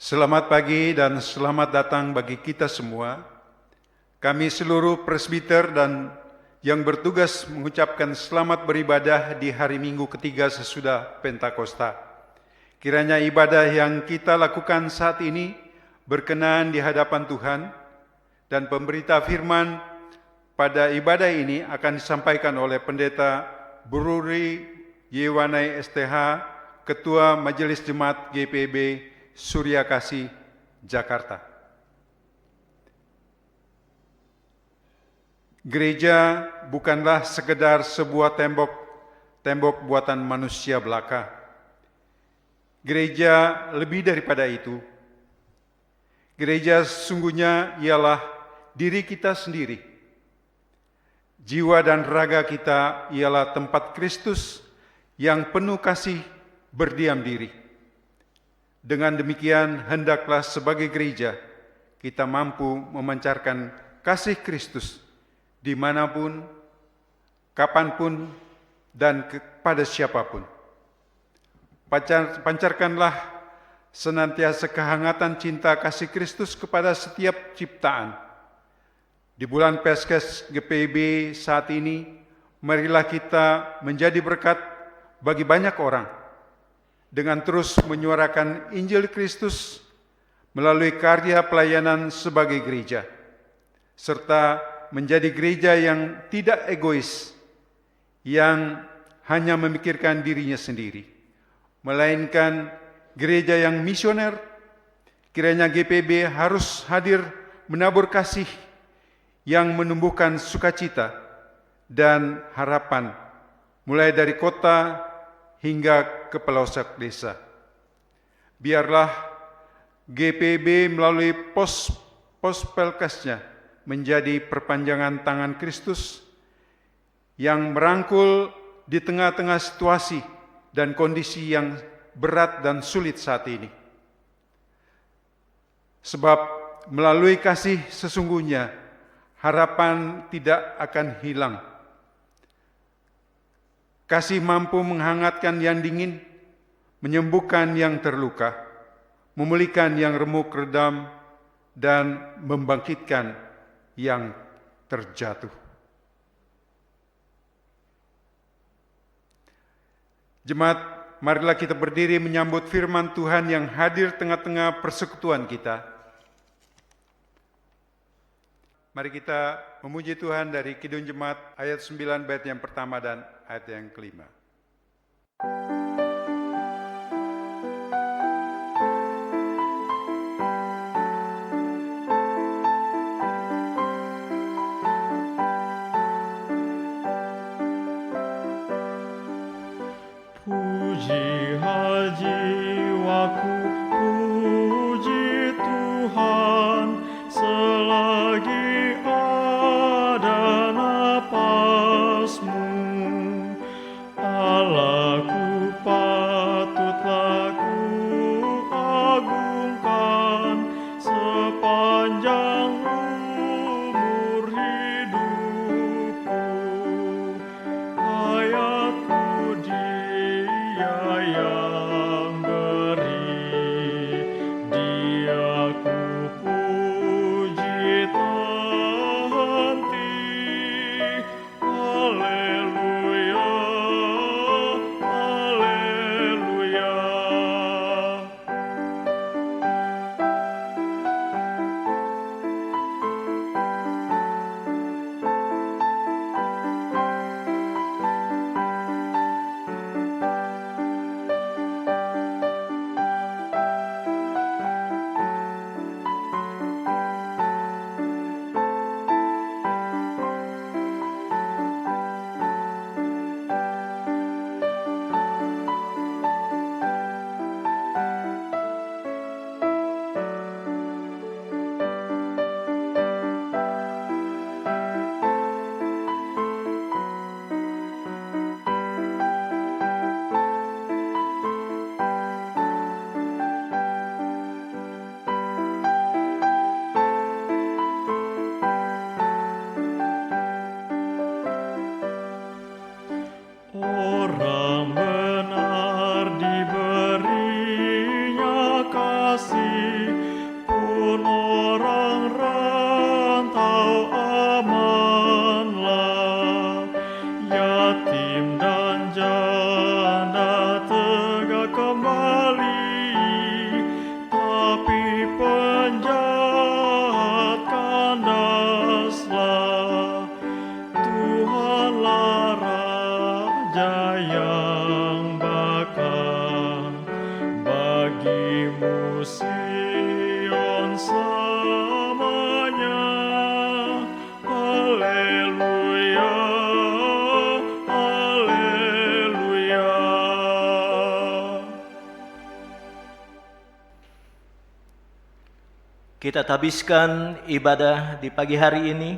Selamat pagi dan selamat datang bagi kita semua. Kami seluruh presbiter dan yang bertugas mengucapkan selamat beribadah di hari Minggu ketiga sesudah Pentakosta. Kiranya ibadah yang kita lakukan saat ini berkenan di hadapan Tuhan, dan pemberita firman pada ibadah ini akan disampaikan oleh Pendeta Bururi Yewanai STH, Ketua Majelis Jemaat GPB Surya Kasih, Jakarta. Gereja bukanlah sekedar sebuah tembok buatan manusia belaka. Gereja lebih daripada itu. Gereja sesungguhnya ialah diri kita sendiri. Jiwa dan raga kita ialah tempat Kristus yang penuh kasih berdiam diri. Dengan demikian, hendaklah sebagai gereja kita mampu memancarkan kasih Kristus dimanapun, kapanpun, dan kepada siapapun. Pancarkanlah senantiasa kehangatan cinta kasih Kristus kepada setiap ciptaan. Di bulan Paskah GPB saat ini, marilah kita menjadi berkat bagi banyak orang dengan terus menyuarakan Injil Kristus melalui karya pelayanan sebagai gereja, serta menjadi gereja yang tidak egois, yang hanya memikirkan dirinya sendiri, melainkan gereja yang misioner. Kiranya GPB harus hadir menabur kasih yang menumbuhkan sukacita dan harapan, mulai dari kota hingga ke pelosok desa. Biarlah GPB melalui pos Pelkasnya menjadi perpanjangan tangan Kristus yang merangkul di tengah-tengah situasi dan kondisi yang berat dan sulit saat ini. Sebab melalui kasih sesungguhnya, harapan tidak akan hilang. Kasih mampu menghangatkan yang dingin, menyembuhkan yang terluka, memulihkan yang remuk redam, dan membangkitkan yang terjatuh. Jemaat, marilah kita berdiri menyambut firman Tuhan yang hadir tengah-tengah persekutuan kita. Mari kita memuji Tuhan dari Kidung Jemaat ayat 9 bait yang pertama dan ayat yang kelima. Pujilah jiwaku, puji Tuhan selagi ada napasmu. Allahku patutlah ku agungkan sepanjang umur hidupku. Hayatku Dia yang beri, Dia ku puji tak henti. Haleluya, haleluya. selamanya. Haleluya, haleluya. Kita tabiskan ibadah di pagi hari ini.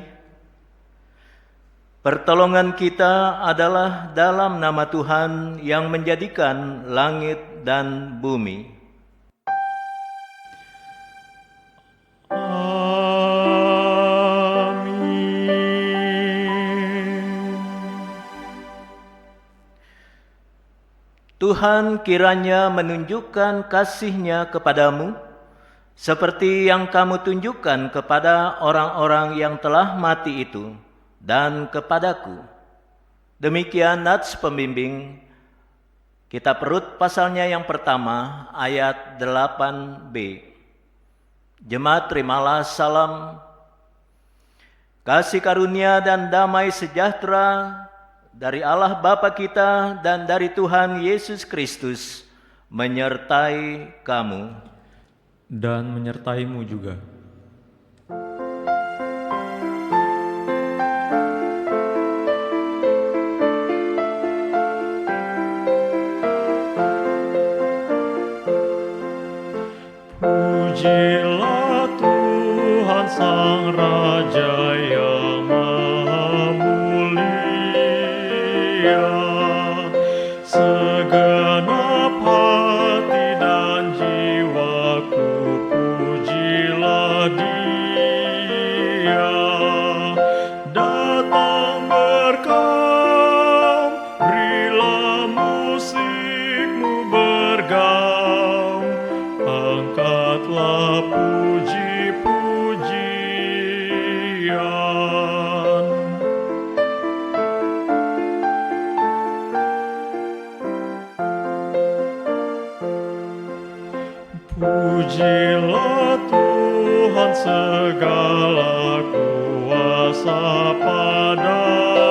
Pertolongan kita adalah dalam nama Tuhan yang menjadikan langit dan bumi. Amin. Tuhan kiranya menunjukkan kasih-Nya kepadamu, seperti yang kamu tunjukkan kepada orang-orang yang telah mati itu, dan kepadaku. Demikian nats pembimbing, kitab Rut pasalnya yang pertama, ayat 8b. Jemaat terimalah salam, kasih karunia dan damai sejahtera dari Allah Bapa kita dan dari Tuhan Yesus Kristus menyertai kamu. Dan menyertaimu juga. Pujilah Tuhan Sang Raja yang Maha Mulia. Segenap hati dan jiwaku pujilah Dia. Datang berkaum, berilah musikmu bergaung, angkatlah puji-pujian. Pujilah Tuhan segala kuasa padanya,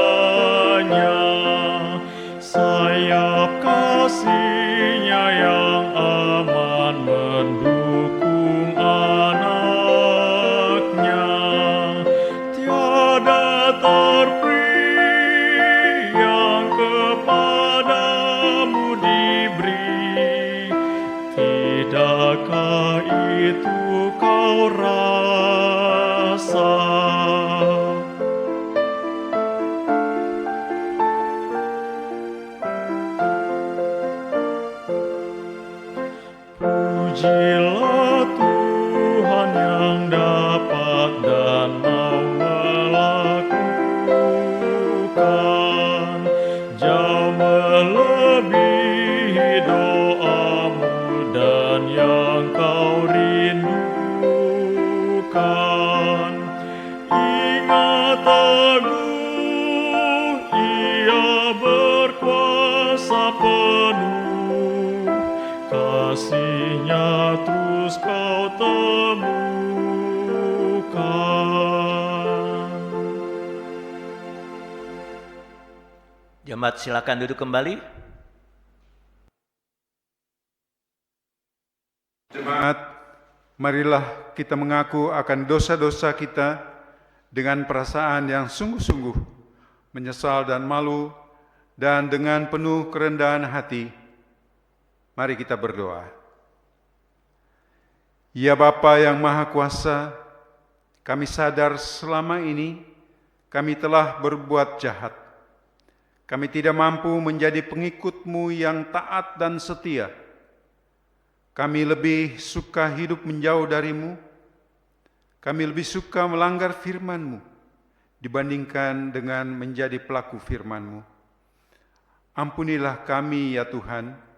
sayap kasih-Nya yang aman mendukung anak-Nya. Tiada terperi yang kepadamu diberi, tidakkah itu kau rasa? Pujilah Tuhan yang dapat dan mau melakukan, jauh melebihi doamu dan yang kau rindukan. Ingat teguh, Ia berkuasa penuh, kasih-Nya terus kau temukan. Jemaat silakan duduk kembali. Jemaat, marilah kita mengaku akan dosa-dosa kita dengan perasaan yang sungguh-sungguh menyesal dan malu, dan dengan penuh kerendahan hati, mari kita berdoa. Ya Bapa yang Maha Kuasa, kami sadar selama ini kami telah berbuat jahat. Kami tidak mampu menjadi pengikut-Mu yang taat dan setia. Kami lebih suka hidup menjauh dari-Mu. Kami lebih suka melanggar firman-Mu dibandingkan dengan menjadi pelaku firman-Mu. Ampunilah kami ya Tuhan.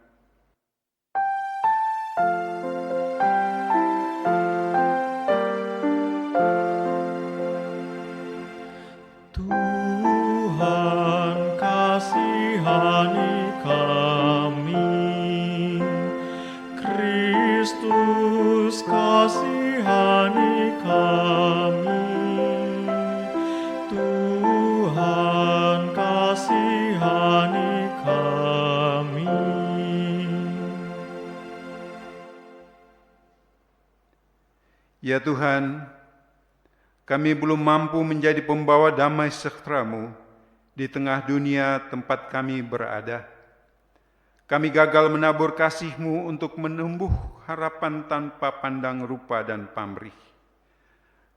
Tuhan kasihani kami, Kristus kasihani kami. Tuhan kasihani kami. Ya Tuhan, kami belum mampu menjadi pembawa damai sejahtera-Mu di tengah dunia tempat kami berada. Kami gagal menabur kasih-Mu untuk menumbuh harapan tanpa pandang rupa dan pamrih.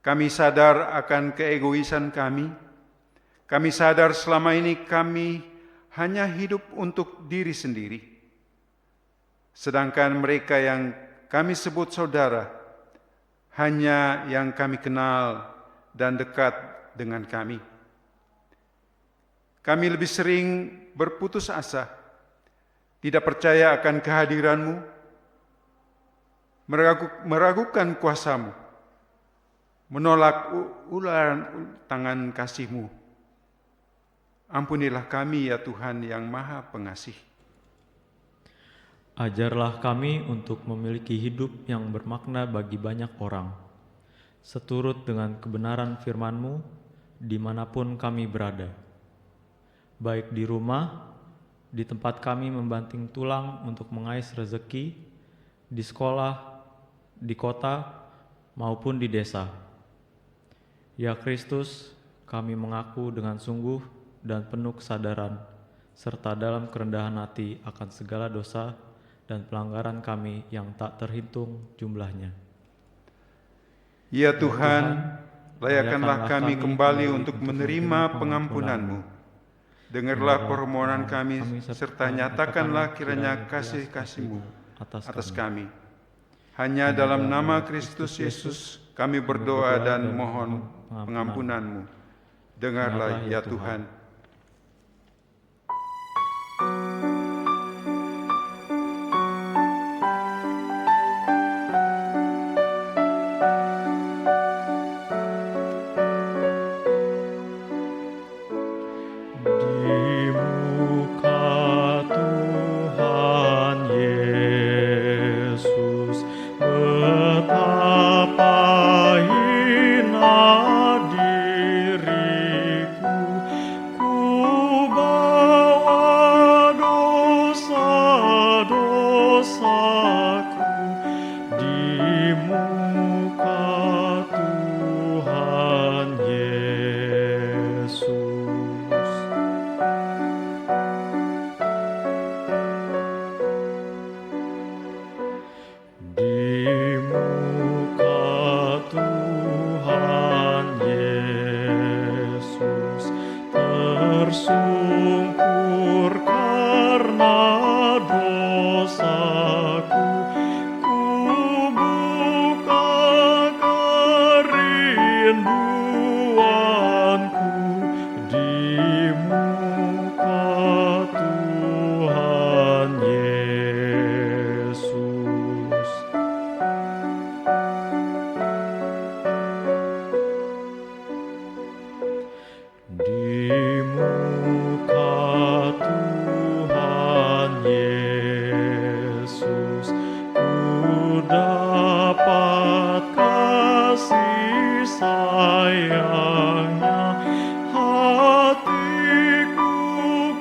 Kami sadar akan keegoisan kami. Kami sadar selama ini kami hanya hidup untuk diri sendiri. Sedangkan mereka yang kami sebut saudara, hanya yang kami kenal dan dekat dengan kami. Kami lebih sering berputus asa, tidak percaya akan kehadiran-Mu, meragukan kuasa-Mu, menolak ularan tangan kasih-Mu. Ampunilah kami ya Tuhan yang Maha Pengasih. Ajarlah kami untuk memiliki hidup yang bermakna bagi banyak orang, seturut dengan kebenaran firman-Mu dimanapun kami berada, baik di rumah, di tempat kami membanting tulang untuk mengais rezeki, di sekolah, di kota, maupun di desa. Ya Kristus, kami mengaku dengan sungguh dan penuh kesadaran, serta dalam kerendahan hati akan segala dosa dan pelanggaran kami yang tak terhitung jumlahnya. Ya Tuhan, layakkanlah kami kembali untuk menerima pengampunan-Mu. Dengarlah permohonan kami, serta nyatakanlah kiranya kasih-kasih-Mu atas kami. Hanya dalam nama Kristus Yesus kami berdoa dan mohon pengampunan-Mu. Dengarlah ya Tuhan. Di muka Tuhan Yesus, betapa hina diriku, ku bawa dosa-dosaku di muka Tuhan Yesus. Di muka Tuhan Yesus, tersungkur karena dosaku, ku buka kerinduanku di muka Tuhan Yesus. Di muka Tuhan Yesus, ku dapat kasih sayang-Nya, hatiku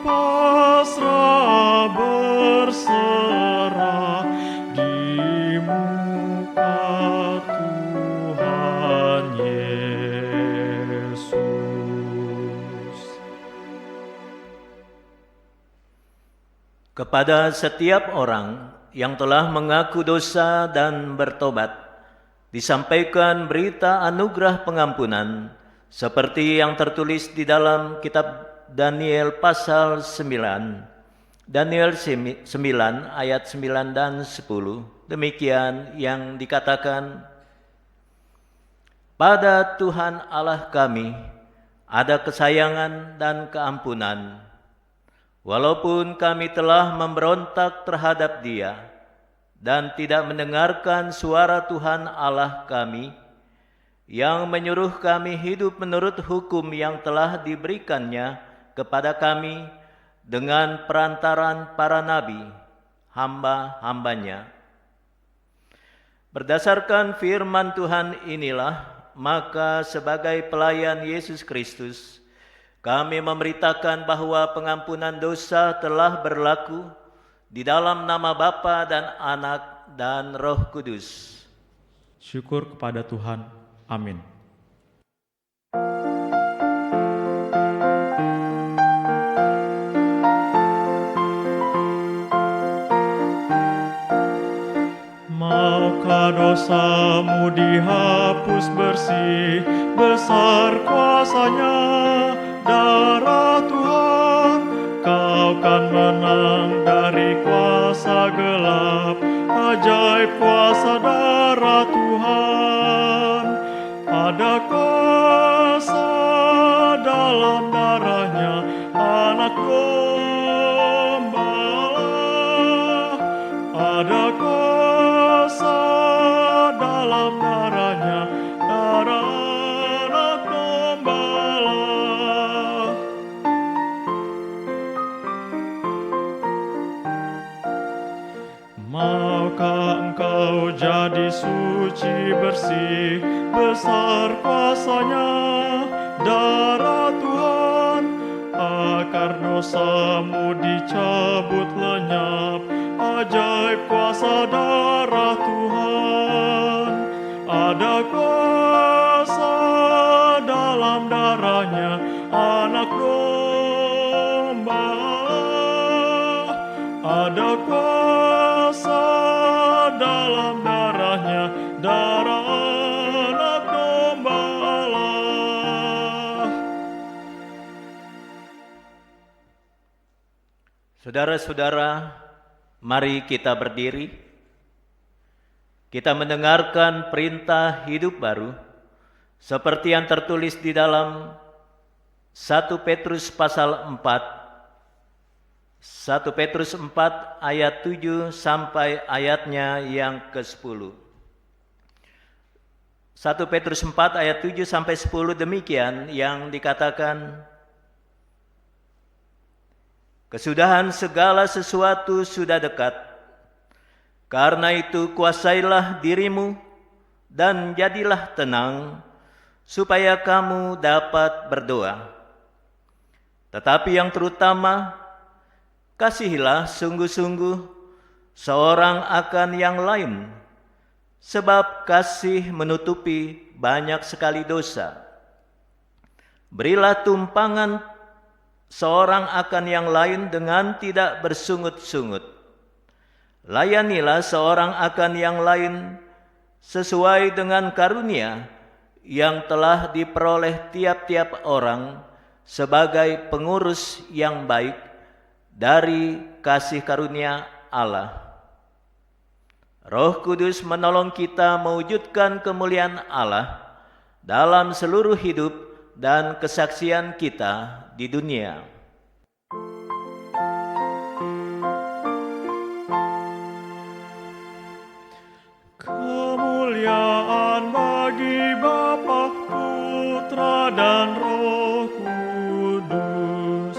pasrah berserah di muka Tuhan Yesus. Kepada setiap orang yang telah mengaku dosa dan bertobat, disampaikan berita anugerah pengampunan seperti yang tertulis di dalam kitab Daniel pasal 9. Daniel 9 ayat 9 dan 10. Demikian yang dikatakan, pada Tuhan Allah kami ada kesayangan dan keampunan, walaupun kami telah memberontak terhadap Dia dan tidak mendengarkan suara Tuhan Allah kami yang menyuruh kami hidup menurut hukum yang telah diberikannya kepada kami dengan perantaran para nabi, hamba-hambanya. Berdasarkan firman Tuhan inilah, maka sebagai pelayan Yesus Kristus, kami memberitakan bahwa pengampunan dosa telah berlaku di dalam nama Bapa dan Anak dan Roh Kudus. Syukur kepada Tuhan. Amin. Maukah dosamu dihapus bersih, besar kuasa-Nya, darah Tuhan. Kau kan menang dari kuasa gelap, ajaib kuasa darah Tuhan. Ada kuasa dalam darahnya anak domba. Ada kuasa dalam darahnya, darah anak domba. Maukah engkau jadi suci bersih, besar kuasa-Nya, darah Tuhan. Akar dosamu dicabut lenyap, ajaib kuasa darah Tuhan. Ada kuasa dalam darahnya anak domba. Ada kuasa dalam darahnya, darah anak domba Allah. Saudara-saudara, mari kita berdiri. Kita mendengarkan perintah hidup baru seperti yang tertulis di dalam 1 Petrus pasal 4. 1 Petrus 4 ayat 7 sampai ayatnya yang ke-10. 1 Petrus 4 ayat 7 sampai 10 demikian yang dikatakan, kesudahan segala sesuatu sudah dekat. Karena itu kuasailah dirimu dan jadilah tenang, supaya kamu dapat berdoa. Tetapi yang terutama, kasihilah sungguh-sungguh seorang akan yang lain, sebab kasih menutupi banyak sekali dosa. Berilah tumpangan seorang akan yang lain dengan tidak bersungut-sungut. Layanilah seorang akan yang lain sesuai dengan karunia yang telah diperoleh tiap-tiap orang sebagai pengurus yang baik dari kasih karunia Allah. Roh Kudus menolong kita mewujudkan kemuliaan Allah dalam seluruh hidup dan kesaksian kita di dunia. Kemuliaan bagi Bapa, Putra dan Roh Kudus,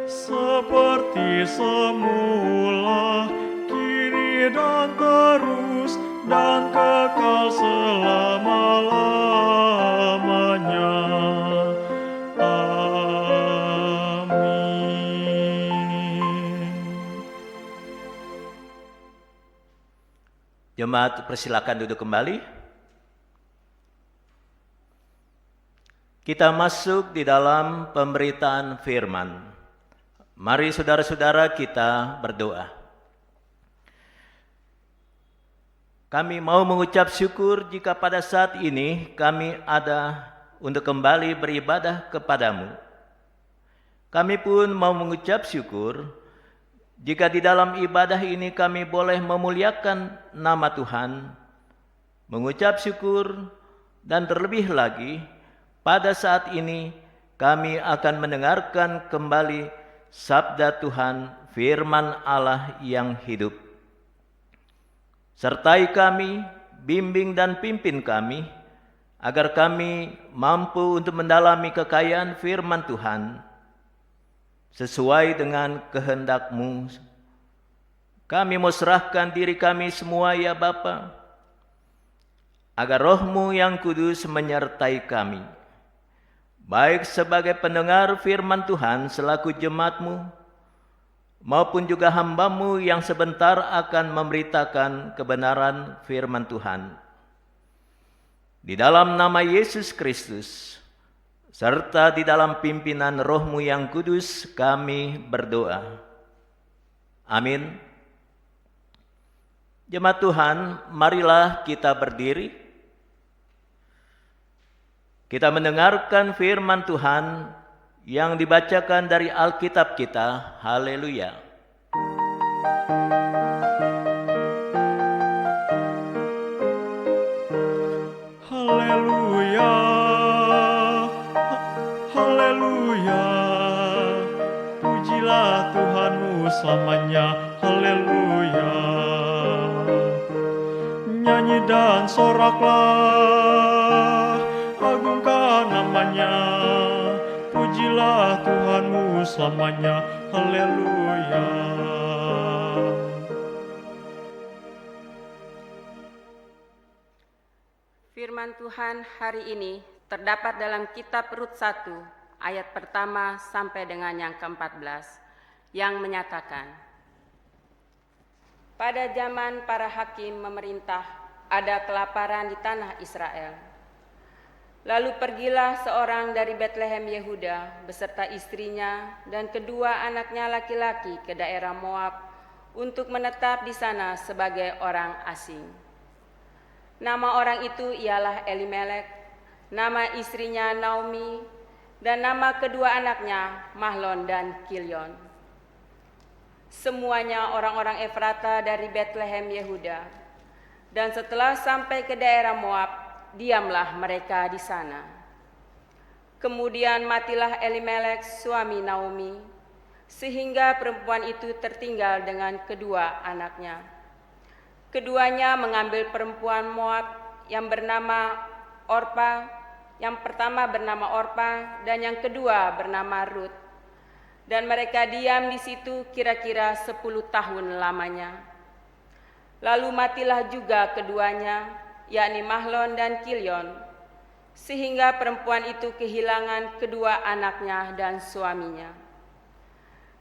seperti semula, kini dan terus, dan kekal selama-lamanya. Jemaat, persilakan duduk kembali. Kita masuk di dalam pemberitaan firman. Mari saudara-saudara kita berdoa. Kami mau mengucap syukur jika pada saat ini kami ada untuk kembali beribadah kepadamu. Kami pun mau mengucap syukur jika di dalam ibadah ini kami boleh memuliakan nama Tuhan, mengucap syukur, dan terlebih lagi pada saat ini kami akan mendengarkan kembali sabda Tuhan, firman Allah yang hidup. Sertai kami, bimbing dan pimpin kami, agar kami mampu untuk mendalami kekayaan firman Tuhan, sesuai dengan kehendak-Mu. Kami mau serahkan diri kami semua ya Bapa, agar Roh-Mu yang kudus menyertai kami, baik sebagai pendengar firman Tuhan selaku jemaat-Mu, maupun juga hamba-Mu yang sebentar akan memberitakan kebenaran firman Tuhan. Di dalam nama Yesus Kristus, serta di dalam pimpinan Roh-Mu yang kudus kami berdoa. Amin. Jemaat Tuhan, marilah kita berdiri. Kita mendengarkan firman Tuhan yang dibacakan dari Alkitab kita. Haleluya. Haleluya, haleluya, pujilah Tuhanmu selamanya, haleluya. Nyanyi dan soraklah, agungkan namanya, pujilah Tuhanmu selamanya, haleluya. Firman Tuhan hari ini terdapat dalam kitab Rut 1 ayat pertama sampai dengan yang ke-14 yang menyatakan, pada zaman para hakim memerintah ada kelaparan di tanah Israel. Lalu pergilah seorang dari Betlehem Yehuda beserta istrinya dan kedua anaknya laki-laki ke daerah Moab untuk menetap di sana sebagai orang asing. Nama orang itu ialah Elimelek, nama istrinya Naomi, dan nama kedua anaknya Mahlon dan Kilion. Semuanya orang-orang Efrata dari Betlehem Yehuda. Dan setelah sampai ke daerah Moab, diamlah mereka di sana. Kemudian matilah Elimelek suami Naomi, sehingga perempuan itu tertinggal dengan kedua anaknya. Keduanya mengambil perempuan Moab yang bernama Orpa, yang pertama bernama Orpa dan yang kedua bernama Rut. Dan mereka diam di situ kira-kira 10 tahun lamanya. Lalu matilah juga keduanya, yakni Mahlon dan Kilion, sehingga perempuan itu kehilangan kedua anaknya dan suaminya.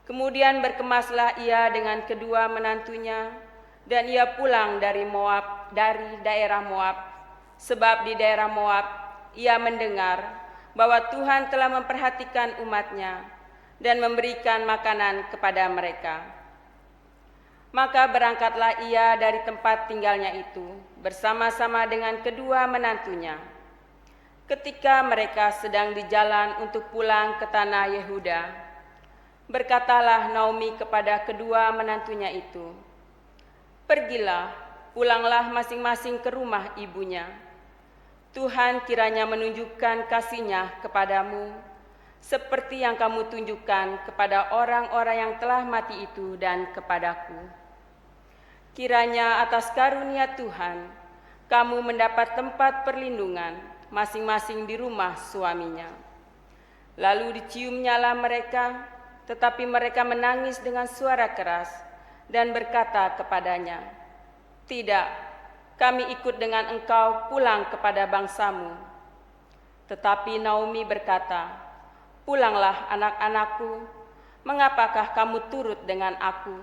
Kemudian berkemaslah ia dengan kedua menantunya, dan ia pulang dari daerah Moab, sebab di daerah Moab ia mendengar bahwa Tuhan telah memperhatikan umatnya dan memberikan makanan kepada mereka. Maka berangkatlah ia dari tempat tinggalnya itu bersama-sama dengan kedua menantunya. Ketika mereka sedang di jalan untuk pulang ke tanah Yehuda, berkatalah Naomi kepada kedua menantunya itu, pergilah, pulanglah masing-masing ke rumah ibunya. Tuhan kiranya menunjukkan kasih-Nya kepadamu, seperti yang kamu tunjukkan kepada orang-orang yang telah mati itu dan kepadaku. Kiranya atas karunia Tuhan, kamu mendapat tempat perlindungan masing-masing di rumah suaminya. Lalu diciumnyalah mereka, tetapi mereka menangis dengan suara keras dan berkata kepadanya, tidak, kami ikut dengan engkau pulang kepada bangsamu. Tetapi Naomi berkata, pulanglah anak-anakku, mengapakah kamu turut dengan aku?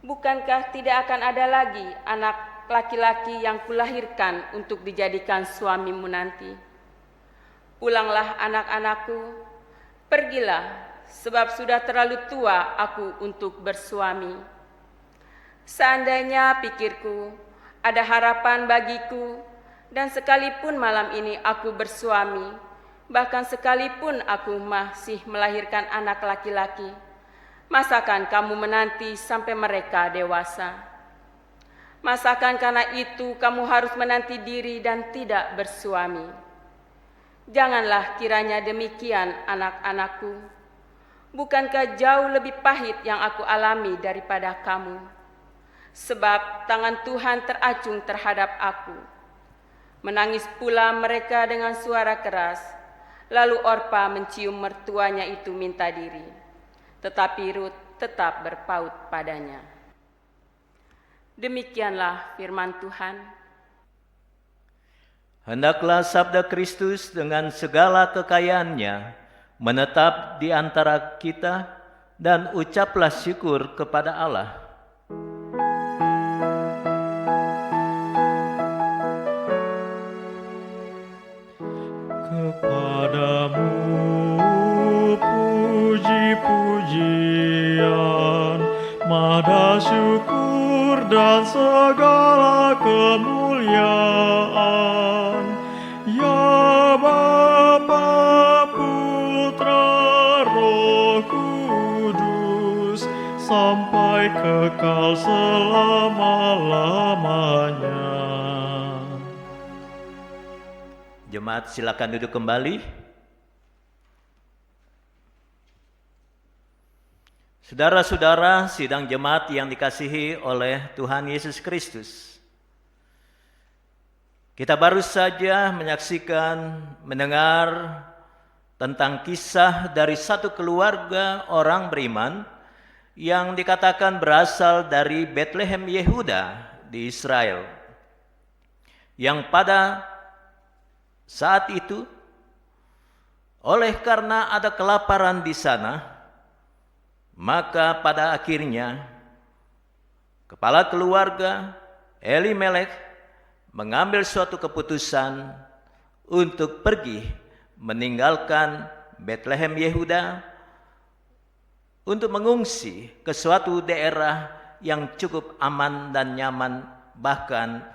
Bukankah tidak akan ada lagi anak laki-laki yang kulahirkan untuk dijadikan suamimu nanti? Pulanglah anak-anakku, pergilah, sebab sudah terlalu tua aku untuk bersuami. Seandainya pikirku, ada harapan bagiku, dan sekalipun malam ini aku bersuami, bahkan sekalipun aku masih melahirkan anak laki-laki, masakan kamu menanti sampai mereka dewasa? Masakan karena itu kamu harus menanti diri dan tidak bersuami? Janganlah kiranya demikian, anak-anakku. Bukankah jauh lebih pahit yang aku alami daripada kamu? Sebab tangan Tuhan teracung terhadap aku. Menangis pula mereka dengan suara keras. Lalu Orpa mencium mertuanya itu minta diri, tetapi Rut tetap berpaut padanya. Demikianlah firman Tuhan. Hendaklah sabda Kristus dengan segala kekayaannya menetap di antara kita, dan ucaplah syukur kepada Allah. kepadamu puji-pujian, mada syukur dan segala kemuliaan, ya Bapa, Putra, Roh Kudus, sampai kekal selama-lamanya. Jemaat silakan duduk kembali. Saudara-saudara sidang jemaat yang dikasihi oleh Tuhan Yesus Kristus. Kita baru saja menyaksikan, mendengar tentang kisah dari satu keluarga orang beriman yang dikatakan berasal dari Bethlehem Yehuda di Israel. Yang pada saat itu, oleh karena ada kelaparan di sana, maka pada akhirnya kepala keluarga Elimelek mengambil suatu keputusan untuk pergi meninggalkan Bethlehem Yehuda untuk mengungsi ke suatu daerah yang cukup aman dan nyaman, bahkan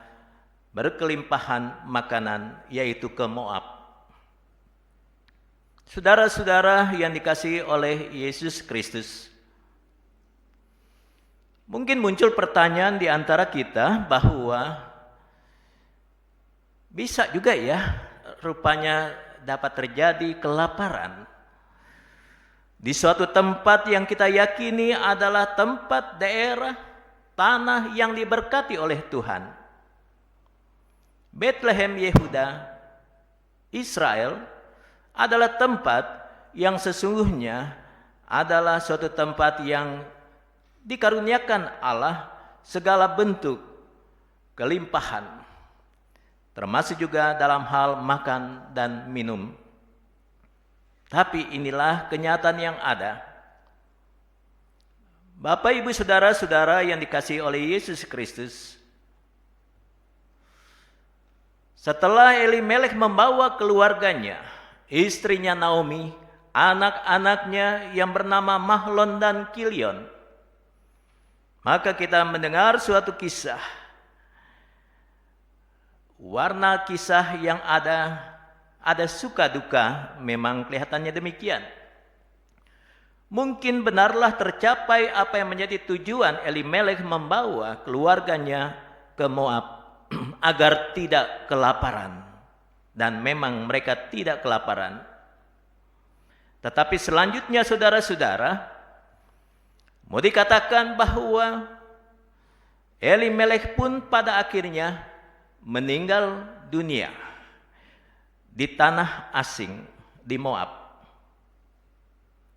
berkelimpahan makanan, yaitu ke Moab. Saudara-saudara yang dikasihi oleh Yesus Kristus, mungkin muncul pertanyaan di antara kita bahwa bisa juga ya rupanya dapat terjadi kelaparan di suatu tempat yang kita yakini adalah tempat daerah tanah yang diberkati oleh Tuhan. Bethlehem Yehuda, Israel adalah tempat yang sesungguhnya adalah suatu tempat yang dikaruniakan Allah segala bentuk kelimpahan, termasuk juga dalam hal makan dan minum. Tapi inilah kenyataan yang ada. Bapak, Ibu, saudara-saudara yang dikasihi oleh Yesus Kristus, setelah Elimelek membawa keluarganya, istrinya Naomi, anak-anaknya yang bernama Mahlon dan Kilion, maka kita mendengar suatu kisah. Warna kisah yang ada suka duka, memang kelihatannya demikian. Mungkin benarlah tercapai apa yang menjadi tujuan Elimelek membawa keluarganya ke Moab agar tidak kelaparan. Dan memang mereka tidak kelaparan. Tetapi selanjutnya saudara-saudara, mau dikatakan bahwa Elimelek pun pada akhirnya meninggal dunia di tanah asing di Moab.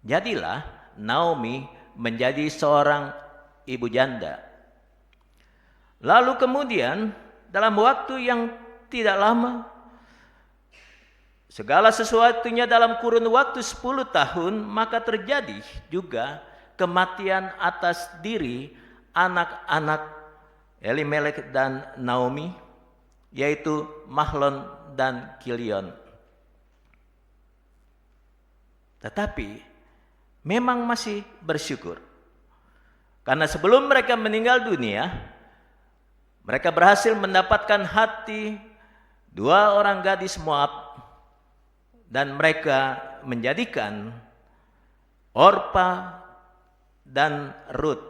Jadilah Naomi menjadi seorang ibu janda. Lalu kemudian dalam waktu yang tidak lama, segala sesuatunya dalam kurun waktu 10 tahun, maka terjadi juga kematian atas diri anak-anak Elimelek dan Naomi, yaitu Mahlon dan Kilion. Tetapi memang masih bersyukur, karena sebelum mereka meninggal dunia, mereka berhasil mendapatkan hati 2 orang gadis Moab, dan mereka menjadikan Orpa dan Rut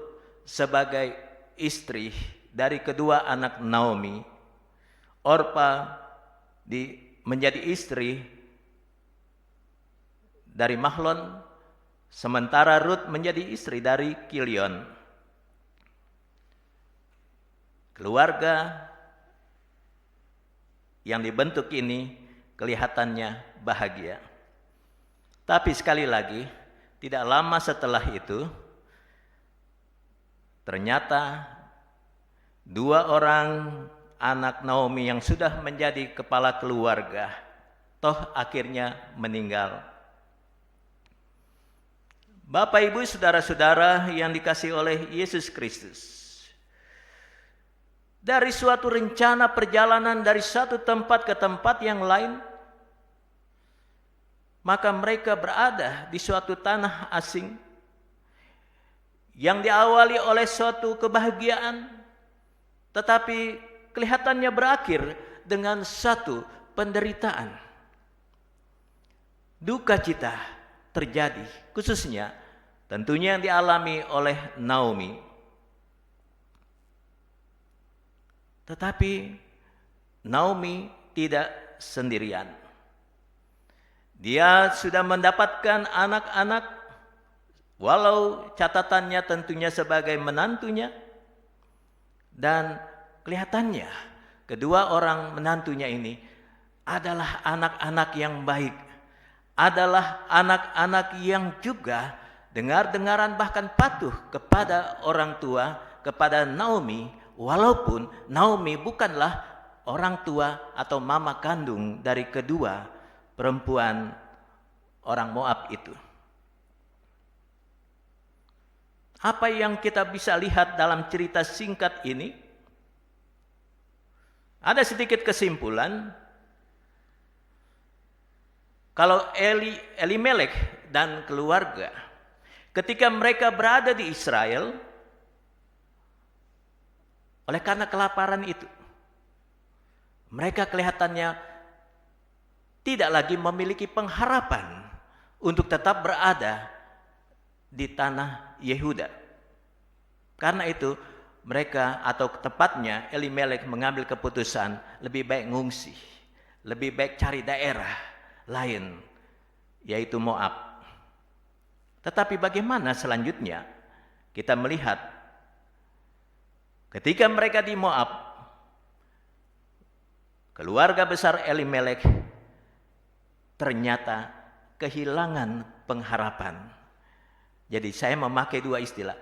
sebagai istri dari kedua anak Naomi. Orpa menjadi istri dari Mahlon, sementara Rut menjadi istri dari Kilion. Keluarga yang dibentuk ini kelihatannya bahagia. Tapi sekali lagi, tidak lama setelah itu, ternyata 2 orang anak Naomi yang sudah menjadi kepala keluarga, toh akhirnya meninggal. Bapak, Ibu, saudara-saudara yang dikasihi oleh Yesus Kristus, dari suatu rencana perjalanan dari satu tempat ke tempat yang lain, maka mereka berada di suatu tanah asing yang diawali oleh suatu kebahagiaan, tetapi kelihatannya berakhir dengan satu penderitaan. Duka cita terjadi, khususnya tentunya yang dialami oleh Naomi. Tetapi Naomi tidak sendirian. Dia sudah mendapatkan anak-anak, walau catatannya tentunya sebagai menantunya, dan kelihatannya kedua orang menantunya ini adalah anak-anak yang baik, adalah anak-anak yang juga dengar-dengaran bahkan patuh kepada orang tua, kepada Naomi, walaupun Naomi bukanlah orang tua atau mama kandung dari kedua perempuan orang Moab itu. Apa yang kita bisa lihat dalam cerita singkat ini? Ada sedikit kesimpulan. Kalau Elimelek dan keluarga, ketika mereka berada di Israel, oleh karena kelaparan itu, mereka kelihatannya tidak lagi memiliki pengharapan untuk tetap berada di tanah Yehuda. Karena itu mereka, atau tepatnya Elimelek, mengambil keputusan lebih baik ngungsi, lebih baik cari daerah lain, yaitu Moab. Tetapi bagaimana selanjutnya? Kita melihat ketika mereka di Moab, keluarga besar Elimelek ternyata kehilangan pengharapan. Jadi saya memakai dua istilah.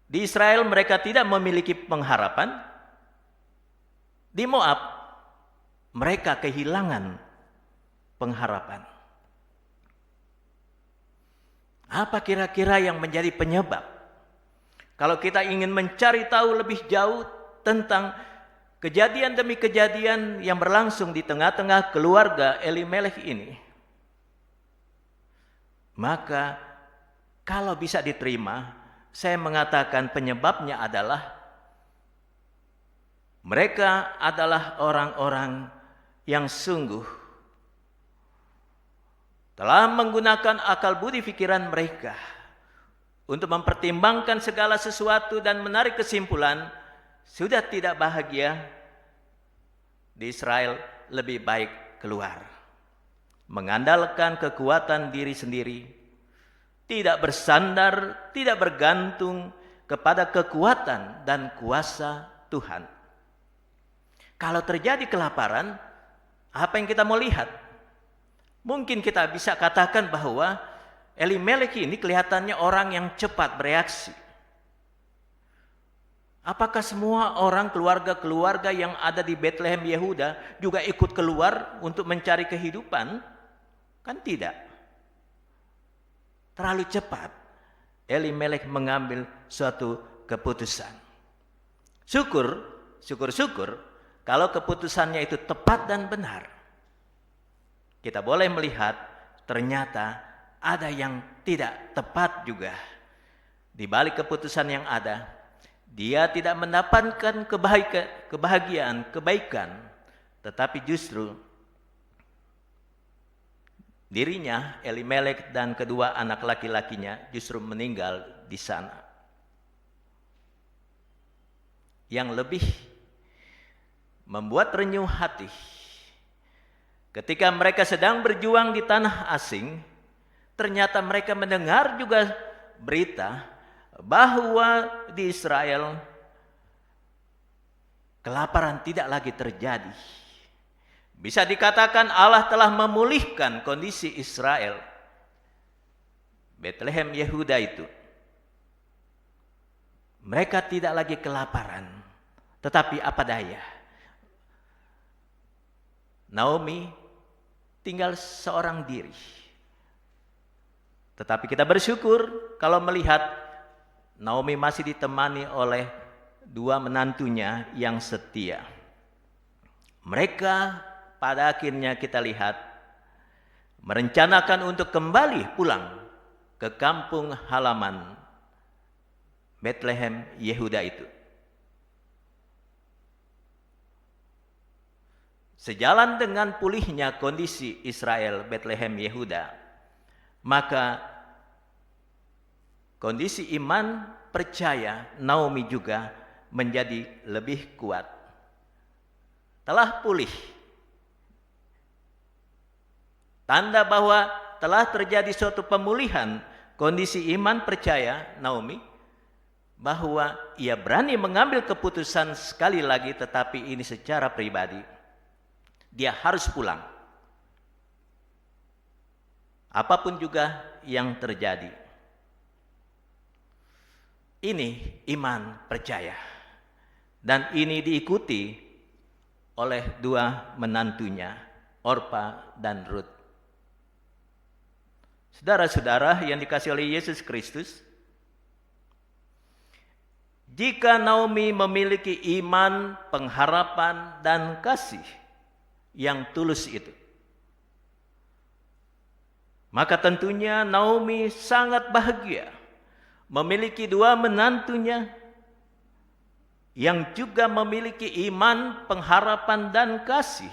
Di Israel mereka tidak memiliki pengharapan. Di Moab mereka kehilangan pengharapan. Apa kira-kira yang menjadi penyebab? Kalau kita ingin mencari tahu lebih jauh tentang kejadian demi kejadian yang berlangsung di tengah-tengah keluarga Elimelek ini, maka kalau bisa diterima, saya mengatakan penyebabnya adalah mereka adalah orang-orang yang sungguh telah menggunakan akal budi pikiran mereka untuk mempertimbangkan segala sesuatu dan menarik kesimpulan, sudah tidak bahagia di Israel, lebih baik keluar. Mengandalkan kekuatan diri sendiri, tidak bersandar, tidak bergantung kepada kekuatan dan kuasa Tuhan. Kalau terjadi kelaparan, apa yang kita mau lihat? Mungkin kita bisa katakan bahwa Elimelek ini kelihatannya orang yang cepat bereaksi. Apakah semua orang keluarga-keluarga yang ada di Bethlehem Yehuda juga ikut keluar untuk mencari kehidupan? Kan tidak. Terlalu cepat Elimelek mengambil suatu keputusan. Syukur kalau keputusannya itu tepat dan benar. Kita boleh melihat ternyata ada yang tidak tepat juga. Di balik keputusan yang ada, dia tidak mendapatkan kebaikan, tetapi justru dirinya, Elimelek dan kedua anak laki-lakinya justru meninggal di sana. Yang lebih membuat renyuh hati, ketika mereka sedang berjuang di tanah asing, ternyata mereka mendengar juga berita bahwa di Israel kelaparan tidak lagi terjadi. Bisa dikatakan Allah telah memulihkan kondisi Israel. Bethlehem Yehuda itu, mereka tidak lagi kelaparan, tetapi apa daya, Naomi tinggal seorang diri. Tetapi kita bersyukur kalau melihat Naomi masih ditemani oleh dua menantunya yang setia. Mereka pada akhirnya kita lihat merencanakan untuk kembali pulang ke kampung halaman Bethlehem Yehuda itu. Sejalan dengan pulihnya kondisi Israel Bethlehem Yehuda, maka kondisi iman percaya Naomi juga menjadi lebih kuat. Telah pulih. Tanda bahwa telah terjadi suatu pemulihan kondisi iman percaya Naomi, bahwa ia berani mengambil keputusan sekali lagi, tetapi ini secara pribadi. Dia harus pulang. Apapun juga yang terjadi. Ini iman percaya. Dan ini diikuti oleh dua menantunya, Orpa dan Rut. Saudara-saudara yang dikasihi oleh Yesus Kristus, jika Naomi memiliki iman, pengharapan, dan kasih yang tulus itu, maka tentunya Naomi sangat bahagia memiliki dua menantunya yang juga memiliki iman, pengharapan, dan kasih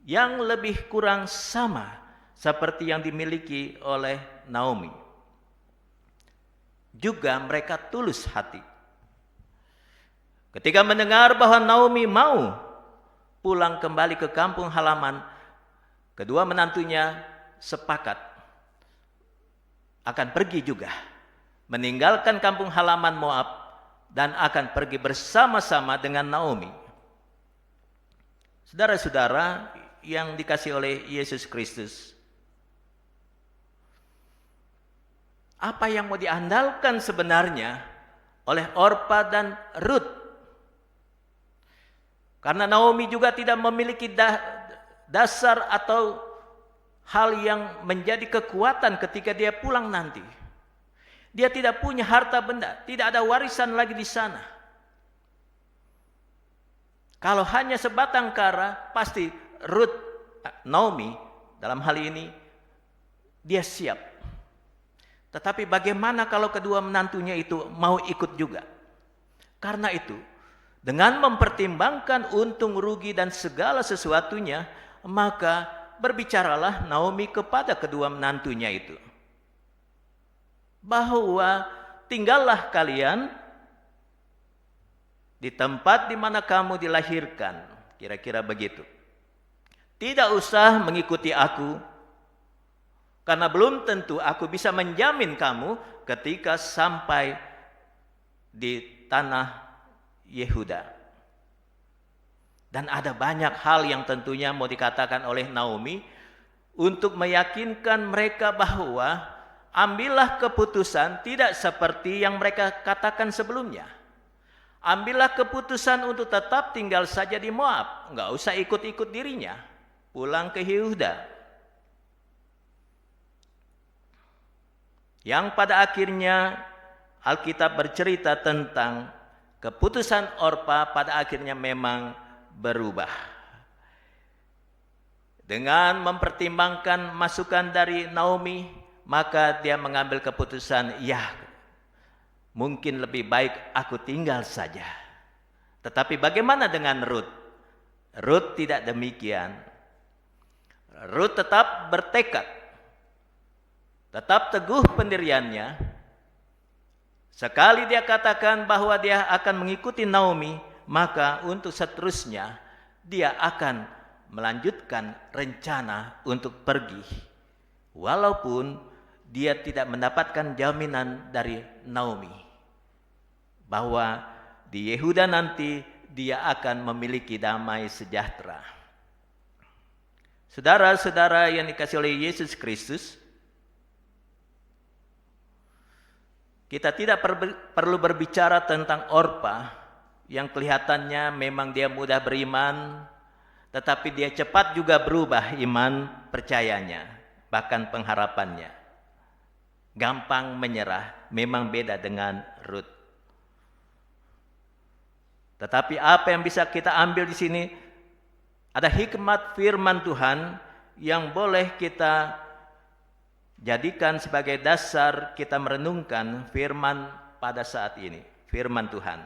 yang lebih kurang sama seperti yang dimiliki oleh Naomi. Juga mereka tulus hati. Ketika mendengar bahwa Naomi mau pulang kembali ke kampung halaman, kedua menantunya sepakat akan pergi juga, meninggalkan kampung halaman Moab dan akan pergi bersama-sama dengan Naomi. Saudara-saudara yang dikasihi oleh Yesus Kristus, apa yang mau diandalkan sebenarnya oleh Orpa dan Rut? Karena Naomi juga tidak memiliki dasar atau hal yang menjadi kekuatan ketika dia pulang nanti. Dia tidak punya harta benda, tidak ada warisan lagi di sana. Kalau hanya sebatang kara, pasti Naomi dalam hal ini dia siap. Tetapi bagaimana kalau kedua menantunya itu mau ikut juga? Karena itu, dengan mempertimbangkan untung rugi dan segala sesuatunya, maka berbicaralah Naomi kepada kedua menantunya itu, bahwa tinggallah kalian di tempat di mana kamu dilahirkan, kira-kira begitu. Tidak usah mengikuti aku, karena belum tentu aku bisa menjamin kamu ketika sampai di tanah Yehuda. Dan ada banyak hal yang tentunya mau dikatakan oleh Naomi untuk meyakinkan mereka bahwa ambillah keputusan tidak seperti yang mereka katakan sebelumnya. Ambillah keputusan untuk tetap tinggal saja di Moab, enggak usah ikut-ikut dirinya, pulang ke Yehuda. Yang pada akhirnya Alkitab bercerita tentang keputusan Orpa pada akhirnya memang berubah. Dengan mempertimbangkan masukan dari Naomi, maka dia mengambil keputusan, ya mungkin lebih baik aku tinggal saja. Tetapi bagaimana dengan Rut? Rut tidak demikian. Rut tetap bertekad, tetap teguh pendiriannya. Sekali dia katakan bahwa dia akan mengikuti Naomi, maka untuk seterusnya dia akan melanjutkan rencana untuk pergi. Walaupun dia tidak mendapatkan jaminan dari Naomi bahwa di Yehuda nanti dia akan memiliki damai sejahtera. Saudara-saudara yang dikasihi oleh Yesus Kristus, kita tidak perlu berbicara tentang Orpa yang kelihatannya memang dia mudah beriman, tetapi dia cepat juga berubah iman percayanya, bahkan pengharapannya. Gampang menyerah, memang beda dengan Rut. Tetapi apa yang bisa kita ambil di sini? Ada hikmat firman Tuhan yang boleh kita jadikan sebagai dasar kita merenungkan firman pada saat ini, firman Tuhan.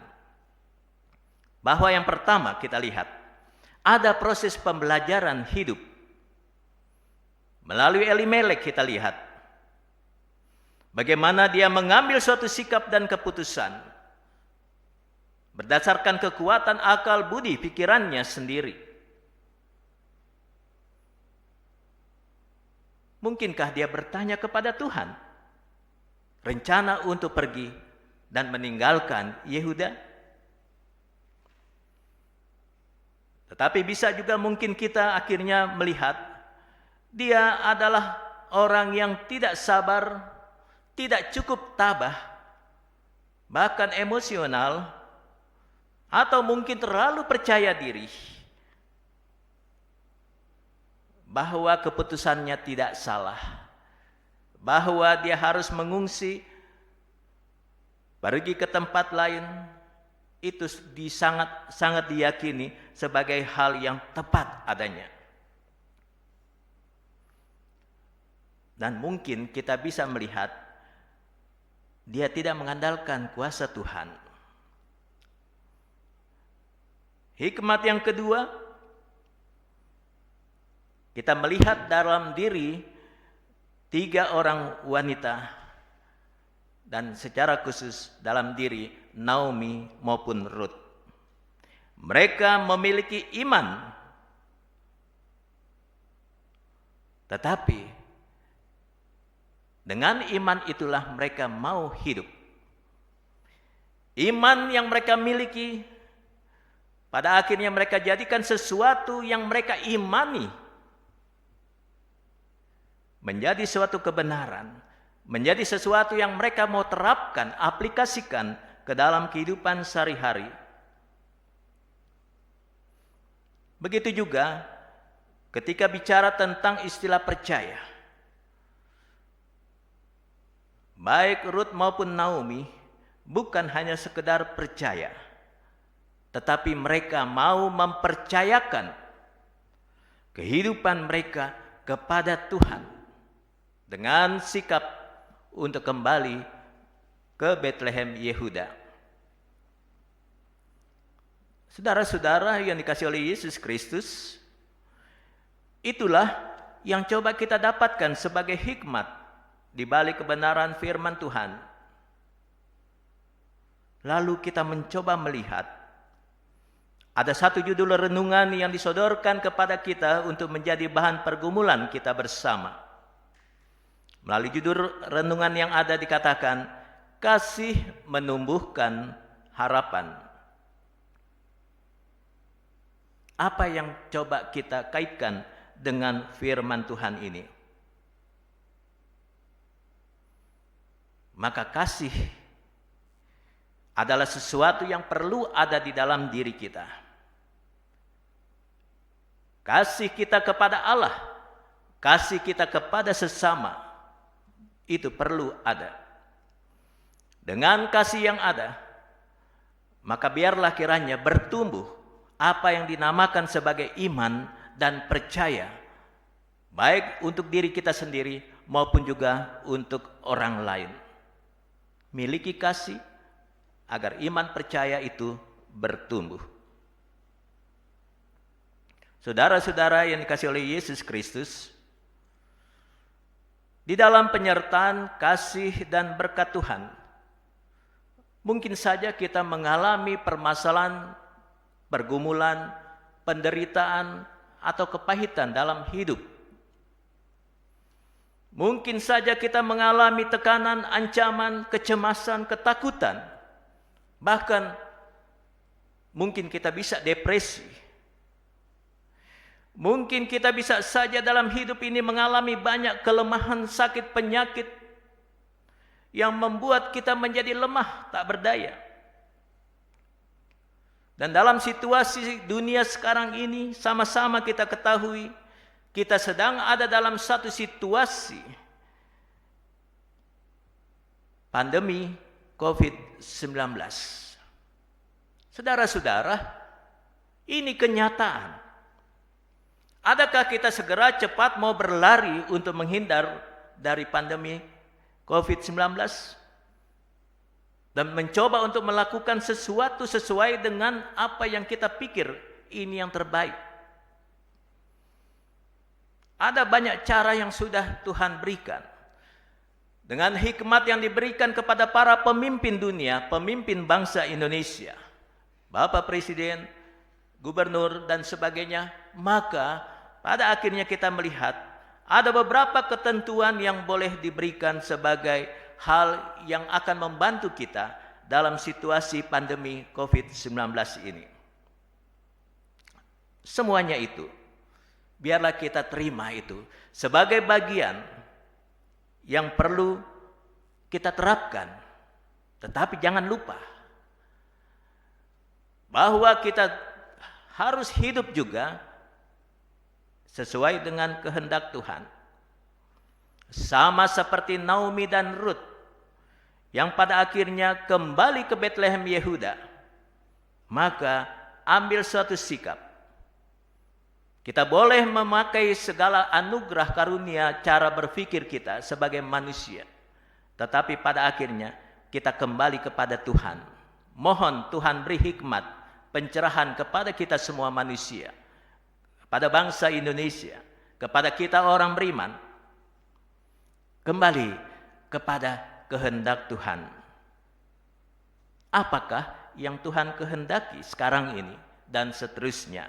Bahwa yang pertama kita lihat, ada proses pembelajaran hidup. Melalui Elimelek kita lihat bagaimana dia mengambil suatu sikap dan keputusan berdasarkan kekuatan akal budi pikirannya sendiri. Mungkinkah dia bertanya kepada Tuhan rencana untuk pergi dan meninggalkan Yehuda? Tetapi bisa juga mungkin kita akhirnya melihat dia adalah orang yang tidak sabar, tidak cukup tabah, bahkan emosional, atau mungkin terlalu percaya diri bahwa keputusannya tidak salah, bahwa dia harus mengungsi, pergi ke tempat lain, itu sangat diyakini sebagai hal yang tepat adanya. Dan mungkin kita bisa melihat dia tidak mengandalkan kuasa Tuhan. Hikmat yang kedua, kita melihat dalam diri 3 orang wanita dan secara khusus dalam diri Naomi maupun Ruth. Mereka memiliki iman, tetapi dengan iman itulah mereka mau hidup. Iman yang mereka miliki pada akhirnya mereka jadikan sesuatu yang mereka imani menjadi suatu kebenaran, menjadi sesuatu yang mereka mau terapkan, aplikasikan ke dalam kehidupan sehari-hari. Begitu juga ketika bicara tentang istilah percaya. Baik Ruth maupun Naomi bukan hanya sekedar percaya, tetapi mereka mau mempercayakan kehidupan mereka kepada Tuhan dengan sikap untuk kembali ke Bethlehem Yehuda. Saudara-saudara yang dikasihi oleh Yesus Kristus, itulah yang coba kita dapatkan sebagai hikmat di balik kebenaran firman Tuhan. Lalu kita mencoba melihat ada satu judul renungan yang disodorkan kepada kita untuk menjadi bahan pergumulan kita bersama. Melalui judul renungan yang ada dikatakan, kasih menumbuhkan harapan. Apa yang coba kita kaitkan dengan firman Tuhan ini? Maka kasih adalah sesuatu yang perlu ada di dalam diri kita. Kasih kita kepada Allah, kasih kita kepada sesama, itu perlu ada. Dengan kasih yang ada, maka biarlah kiranya bertumbuh apa yang dinamakan sebagai iman dan percaya, baik untuk diri kita sendiri maupun juga untuk orang lain. Miliki kasih agar iman percaya itu bertumbuh. Saudara-saudara yang dikasihi oleh Yesus Kristus, di dalam penyertaan kasih dan berkat Tuhan, mungkin saja kita mengalami permasalahan, pergumulan, penderitaan, atau kepahitan dalam hidup. Mungkin saja kita mengalami tekanan, ancaman, kecemasan, ketakutan. Bahkan mungkin kita bisa depresi. Mungkin kita bisa saja dalam hidup ini mengalami banyak kelemahan, sakit, penyakit yang membuat kita menjadi lemah, tak berdaya. Dan dalam situasi dunia sekarang ini, sama-sama kita ketahui, kita sedang ada dalam satu situasi pandemi COVID-19. Saudara-saudara, ini kenyataan. Adakah kita segera cepat mau berlari untuk menghindar dari pandemi COVID-19 dan mencoba untuk melakukan sesuatu sesuai dengan apa yang kita pikir ini yang terbaik? Ada banyak cara yang sudah Tuhan berikan. Dengan hikmat yang diberikan kepada para pemimpin dunia, pemimpin bangsa Indonesia, Bapak Presiden, Gubernur, dan sebagainya, maka pada akhirnya kita melihat ada beberapa ketentuan yang boleh diberikan sebagai hal yang akan membantu kita dalam situasi pandemi COVID-19 ini. Semuanya itu, biarlah kita terima itu sebagai bagian yang perlu kita terapkan. Tetapi jangan lupa bahwa kita harus hidup juga sesuai dengan kehendak Tuhan. Sama seperti Naomi dan Ruth yang pada akhirnya kembali ke Bethlehem Yehuda, maka ambil suatu sikap. Kita boleh memakai segala anugerah karunia cara berpikir kita sebagai manusia. Tetapi pada akhirnya kita kembali kepada Tuhan. Mohon Tuhan beri hikmat, pencerahan kepada kita semua manusia. Kepada bangsa Indonesia, kepada kita orang beriman. Kembali kepada kehendak Tuhan. Apakah yang Tuhan kehendaki sekarang ini dan seterusnya?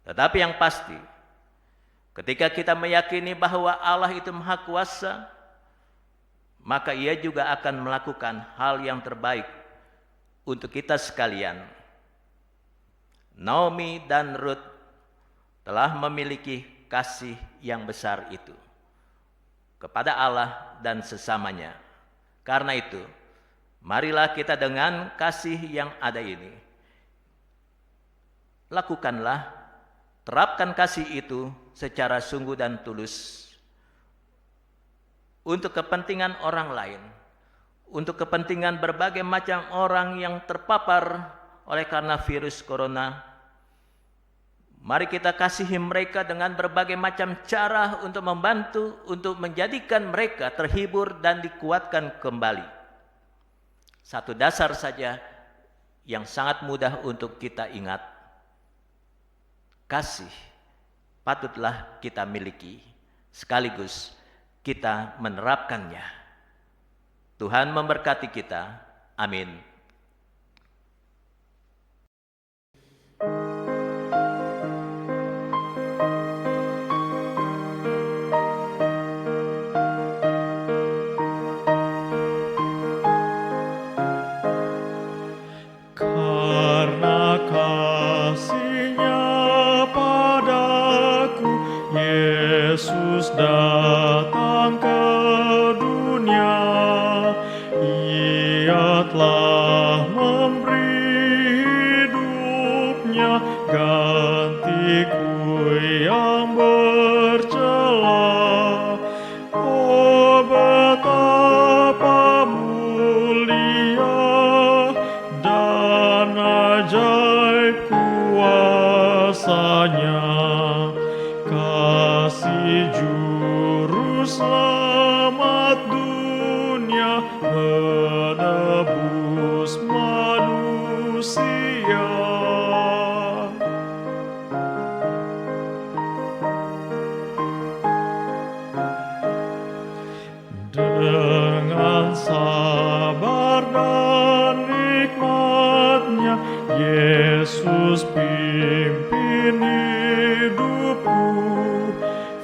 Tetapi yang pasti, ketika kita meyakini bahwa Allah itu Maha Kuasa, maka Ia juga akan melakukan hal yang terbaik untuk kita sekalian. Naomi dan Ruth telah memiliki kasih yang besar itu kepada Allah dan sesamanya. Karena itu, marilah kita dengan kasih yang ada ini, lakukanlah, terapkan kasih itu secara sungguh dan tulus untuk kepentingan orang lain, untuk kepentingan berbagai macam orang yang terpapar oleh karena virus corona. Mari kita kasihi mereka dengan berbagai macam cara untuk membantu, untuk menjadikan mereka terhibur dan dikuatkan kembali. Satu dasar saja yang sangat mudah untuk kita ingat. Kasih patutlah kita miliki, sekaligus kita menerapkannya. Tuhan memberkati kita. Amin. Karena kasih-Nya padaku, Yesus datang ke dunia. Ia telah memberi hidupnya gantiku yang bercela. Oh, betapa mulia dan ajaib kuasa-Nya, kasih juru selamat dunia menebus manusia. Dengan sabar dan nikmat-Nya, Yesus pimpin hidupku.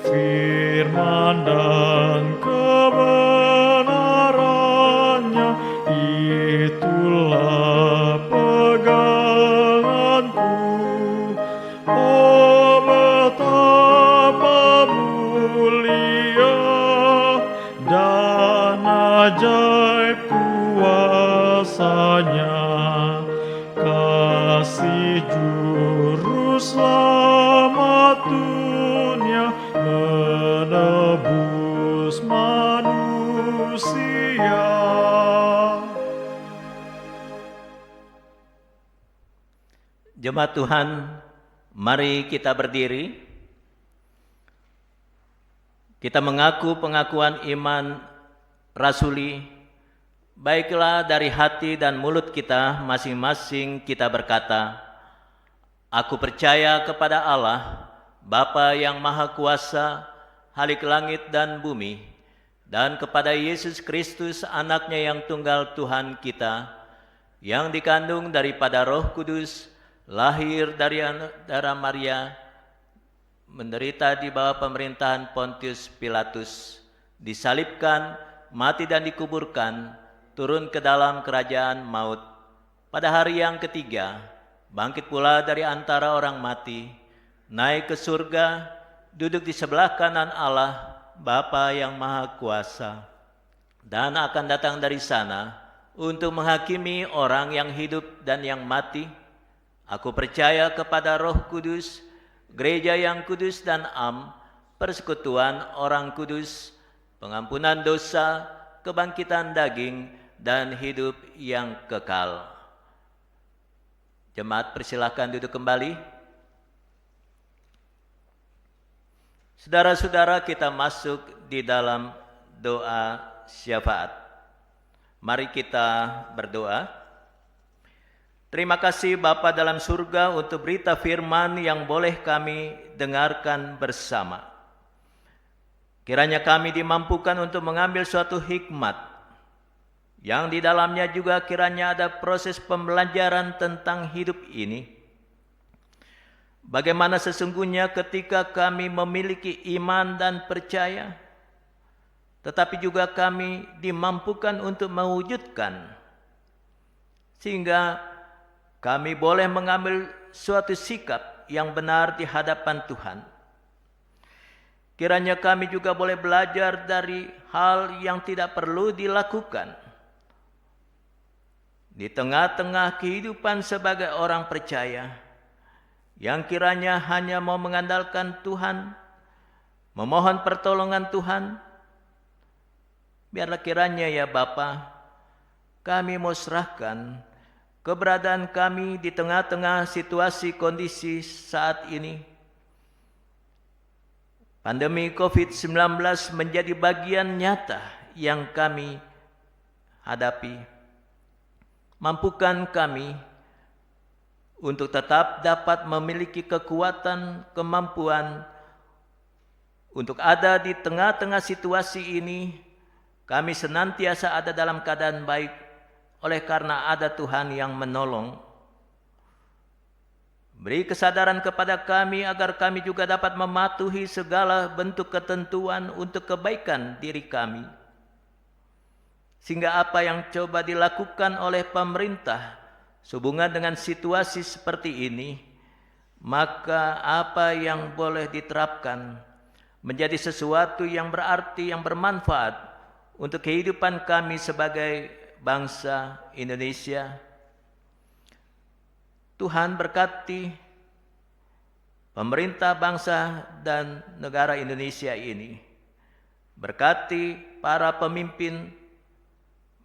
Firman dan kebenaran-Nya, itulah peganganku. Oh, betapa mulia dan ajaib kuasa-Nya, kasih juru selamat dunia menebus manusia. Jemaat Tuhan, Mari kita berdiri. Kita mengaku pengakuan iman rasuli. Baiklah dari hati dan mulut kita masing-masing kita berkata, Aku percaya kepada Allah, Bapa yang Maha Kuasa, Halik langit dan bumi, dan kepada Yesus Kristus anaknya yang tunggal Tuhan kita, yang dikandung daripada Roh Kudus, lahir dari darah Maria, menderita di bawah pemerintahan Pontius Pilatus, disalibkan, mati dan dikuburkan, turun ke dalam kerajaan maut. Pada hari yang ketiga, bangkit pula dari antara orang mati, naik ke surga, duduk di sebelah kanan Allah, Bapa yang Maha Kuasa, dan akan datang dari sana untuk menghakimi orang yang hidup dan yang mati. Aku percaya kepada Roh Kudus, gereja yang kudus dan persekutuan orang kudus, pengampunan dosa, kebangkitan daging, dan hidup yang kekal. Jemaat persilahkan duduk kembali. Saudara-saudara, kita masuk di dalam doa syafaat. Mari kita berdoa. Terima kasih Bapa dalam surga untuk berita firman yang boleh kami dengarkan bersama. Kiranya kami dimampukan untuk mengambil suatu hikmat, yang di dalamnya juga kiranya ada proses pembelajaran tentang hidup ini. Bagaimana sesungguhnya ketika kami memiliki iman dan percaya, tetapi juga kami dimampukan untuk mewujudkan, sehingga kami boleh mengambil suatu sikap yang benar di hadapan Tuhan. Kiranya kami juga boleh belajar dari hal yang tidak perlu dilakukan di tengah-tengah kehidupan sebagai orang percaya, yang kiranya hanya mau mengandalkan Tuhan, memohon pertolongan Tuhan. Biarlah kiranya ya Bapa, kami mau serahkan keberadaan kami di tengah-tengah situasi kondisi saat ini. Pandemi COVID-19 menjadi bagian nyata yang kami hadapi. Mampukan kami untuk tetap dapat memiliki kekuatan, kemampuan untuk ada di tengah-tengah situasi ini. Kami senantiasa ada dalam keadaan baik, oleh karena ada Tuhan yang menolong. Beri kesadaran kepada kami agar kami juga dapat mematuhi segala bentuk ketentuan untuk kebaikan diri kami. Sehingga apa yang coba dilakukan oleh pemerintah sehubungan dengan situasi seperti ini, maka apa yang boleh diterapkan menjadi sesuatu yang berarti, yang bermanfaat untuk kehidupan kami sebagai bangsa Indonesia. Tuhan berkati pemerintah bangsa dan negara Indonesia ini. Berkati para pemimpin,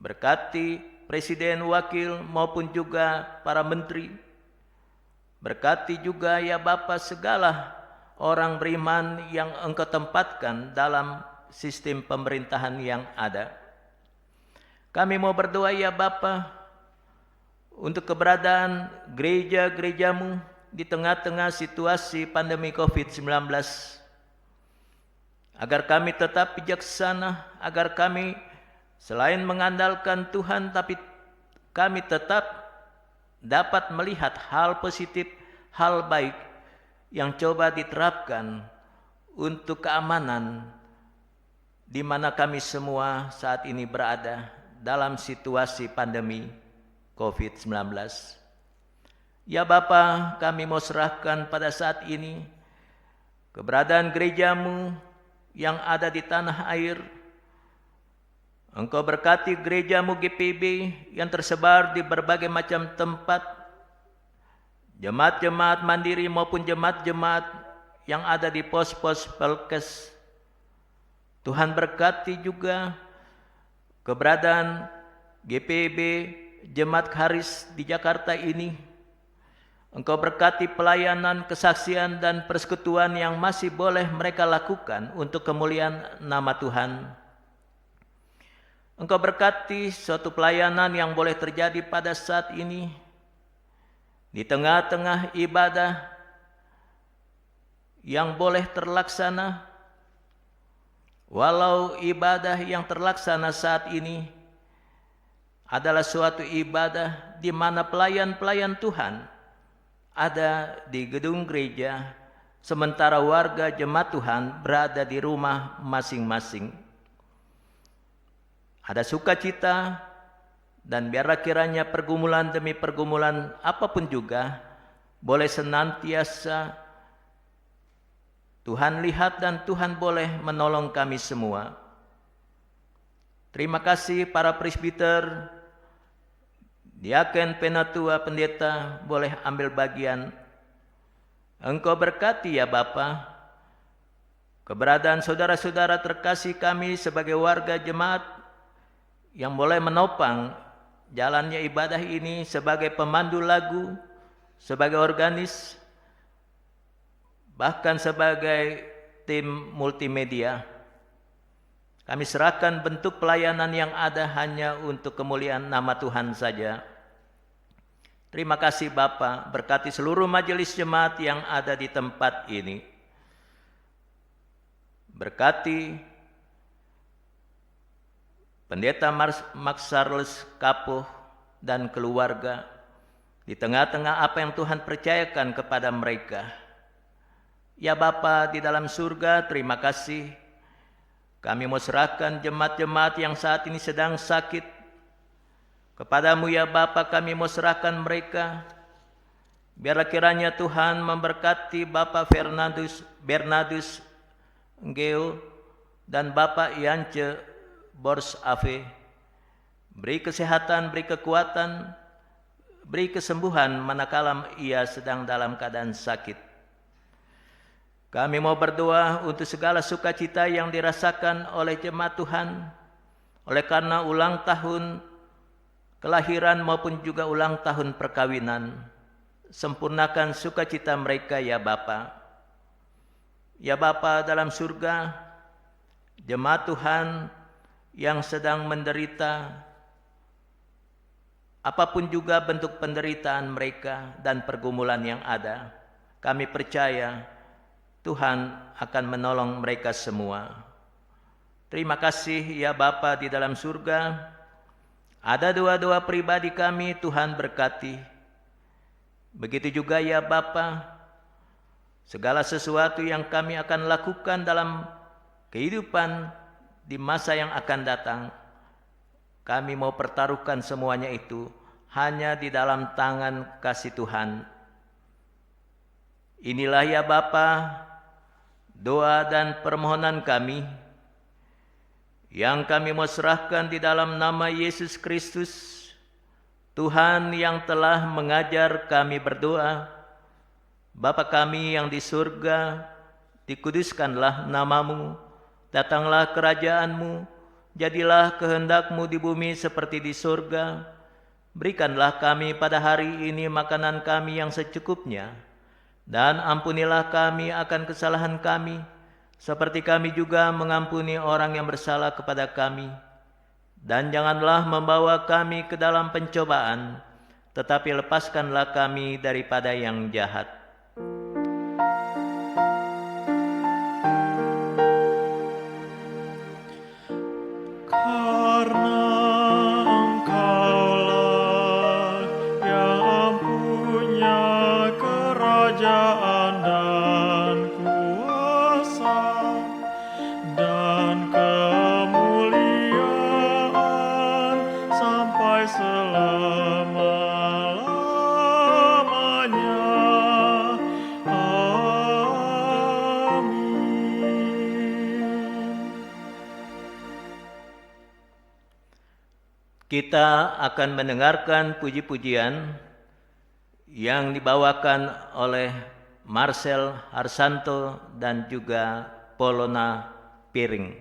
berkati presiden, wakil maupun juga para menteri. Berkati juga ya Bapa segala orang beriman yang Engkau tempatkan dalam sistem pemerintahan yang ada. Kami mau berdoa ya Bapa untuk keberadaan gereja-gerejamu di tengah-tengah situasi pandemi COVID-19. Agar kami tetap bijaksana, agar kami selain mengandalkan Tuhan, tapi kami tetap dapat melihat hal positif, hal baik yang coba diterapkan untuk keamanan di mana kami semua saat ini berada dalam situasi pandemi COVID-19. Ya Bapa, kami mau serahkan pada saat ini keberadaan gerejamu yang ada di tanah air. Engkau berkati gerejamu GPB yang tersebar di berbagai macam tempat, jemaat-jemaat mandiri maupun jemaat-jemaat yang ada di pos-pos Pelkes. Tuhan berkati juga keberadaan GPB Jemaat Charis di Jakarta ini. Engkau berkati pelayanan, kesaksian, dan persekutuan yang masih boleh mereka lakukan untuk kemuliaan nama Tuhan. Engkau berkati suatu pelayanan yang boleh terjadi pada saat ini, di tengah-tengah ibadah yang boleh terlaksana, walau ibadah yang terlaksana saat ini adalah suatu ibadah di mana pelayan-pelayan Tuhan ada di gedung gereja, sementara warga jemaat Tuhan berada di rumah masing-masing. Ada sukacita, dan biarlah kiranya pergumulan demi pergumulan apapun juga boleh senantiasa Tuhan lihat dan Tuhan boleh menolong kami semua. Terima kasih para presbiter, diaken, penatua, pendeta boleh ambil bagian. Engkau berkati ya Bapa keberadaan saudara-saudara terkasih kami sebagai warga jemaat yang boleh menopang jalannya ibadah ini sebagai pemandu lagu, sebagai organis, bahkan sebagai tim multimedia. Kami serahkan bentuk pelayanan yang ada hanya untuk kemuliaan nama Tuhan saja. Terima kasih Bapa, berkati seluruh majelis jemaat yang ada di tempat ini. Berkati Pendeta Max Charles Kapoh dan keluarga di tengah-tengah apa yang Tuhan percayakan kepada mereka. Ya Bapa di dalam surga, terima kasih. Kami mau serahkan jemaat-jemaat yang saat ini sedang sakit kepadamu ya Bapa, kami mau serahkan mereka. Biarlah kiranya Tuhan memberkati Bapak Bernardus Ngeo dan Bapak Yance Bors Ave. Beri kesehatan, beri kekuatan, beri kesembuhan manakala ia sedang dalam keadaan sakit. Kami mau berdoa untuk segala sukacita yang dirasakan oleh jemaat Tuhan oleh karena ulang tahun kelahiran maupun juga ulang tahun perkawinan. Sempurnakan sukacita mereka ya Bapa. Ya Bapa dalam surga, jemaat Tuhan yang sedang menderita, apapun juga bentuk penderitaan mereka dan pergumulan yang ada, kami percaya Tuhan akan menolong mereka semua. Terima kasih ya Bapa di dalam surga. Ada doa-doa pribadi kami Tuhan berkati. Begitu juga ya Bapa, segala sesuatu yang kami akan lakukan dalam kehidupan di masa yang akan datang, kami mau pertaruhkan semuanya itu hanya di dalam tangan kasih Tuhan. Inilah ya Bapa, doa dan permohonan kami yang kami mau serahkan di dalam nama Yesus Kristus, Tuhan yang telah mengajar kami berdoa. Bapa kami yang di surga, dikuduskanlah namamu, datanglah kerajaanmu, jadilah kehendakmu di bumi seperti di surga. Berikanlah kami pada hari ini makanan kami yang secukupnya, dan ampunilah kami akan kesalahan kami, seperti kami juga mengampuni orang yang bersalah kepada kami. Dan janganlah membawa kami ke dalam pencobaan, tetapi lepaskanlah kami daripada yang jahat. Karena Engkaulah yang punya kerajaan dan kuasa dan kemuliaan sampai selama-lamanya. Amin. Kita akan mendengarkan puji-pujian yang dibawakan oleh Marcel Harsanto dan juga Polona Piring.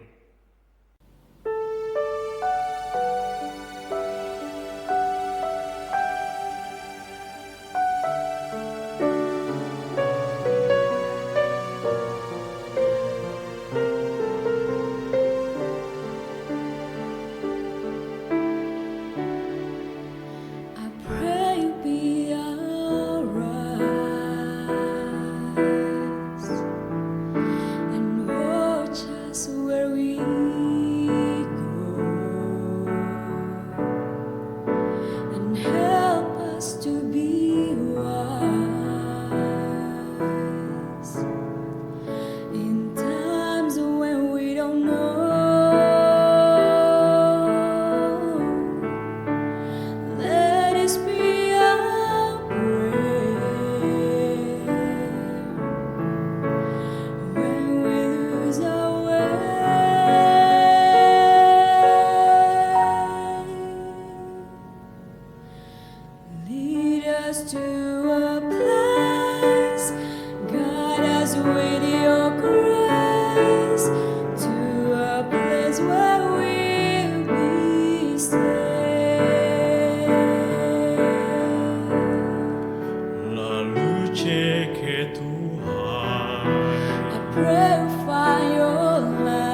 viola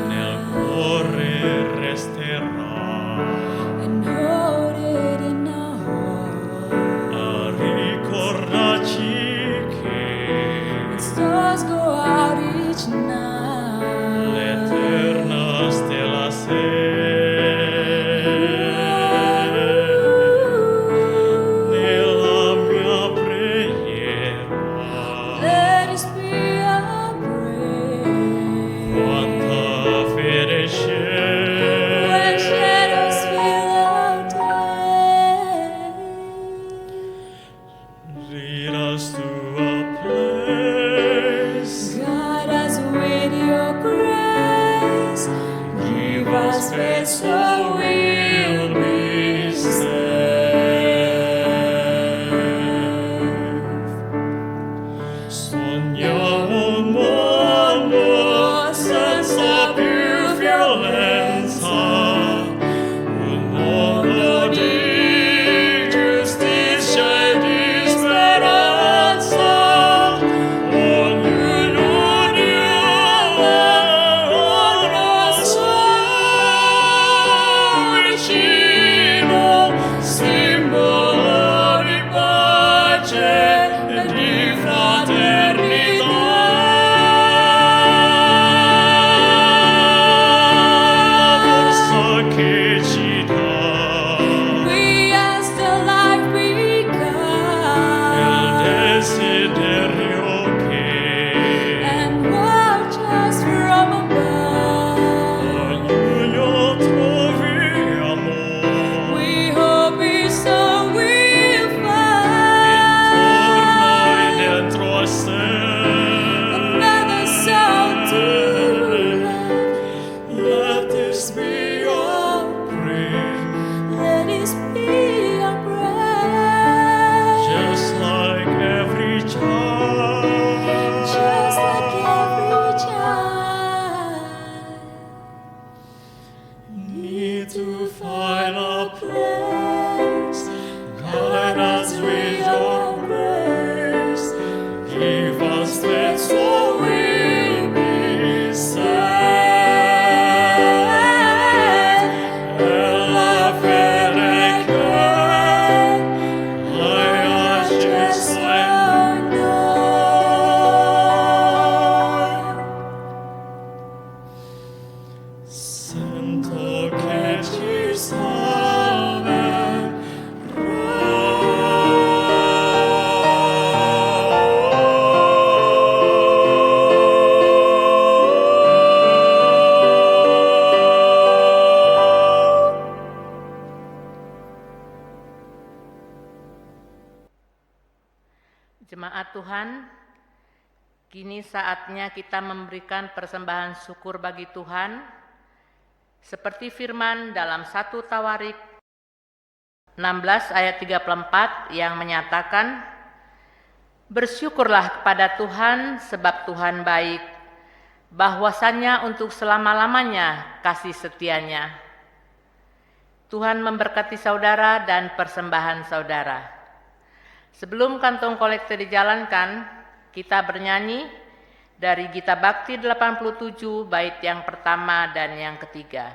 nel cuore resterà and hold it in our heart. a ricordarci che Stars go out each night. l'eterna stella nella mia preghiera. Let us be our prayer. Quanta fede When c'è, shadows fill our day, lead us to a place, guide us with your grace. Give us faith so we'll be safe. sogniamo un mondo senza più violenza, un mondo di giustizia e di speranza, ognuno vicino, simbolo di pace e di fraternità, forza che ci dà We ask the life we il got desiderio che and watch us from above. ognuno trovi amore We hope it's so we'll intorno e find dentro a sé. another soul to love. Let this be your prayer, Let this be our prayer. just like every child. Just like every child. Need to find a place, guide us with your grace, give us faith so we'll be safe. E la fede che hai acceso in sento che ci salverà. Jemaat Tuhan, kini saatnya kita memberikan persembahan syukur bagi Tuhan, seperti firman dalam 1 Tawarik 16 ayat 34 yang menyatakan, bersyukurlah kepada Tuhan sebab Tuhan baik, bahwasannya untuk selama-lamanya kasih setianya. Tuhan memberkati saudara dan persembahan saudara. Sebelum kantong kolekte dijalankan, kita bernyanyi dari Gita Bakti 87 bait yang pertama dan yang ketiga.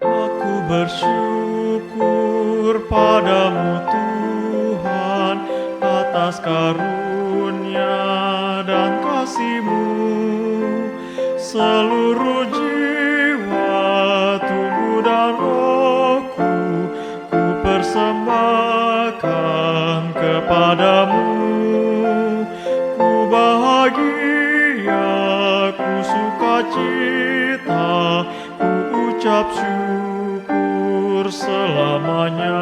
Aku bersyukur padamu Tuhan atas karunia dan kasih-Mu. Seluruh jiwa, tubuh dan rohku ku persembahkan kepadamu. Ku bahagia, ku sukacita, ku ucap syukur selamanya.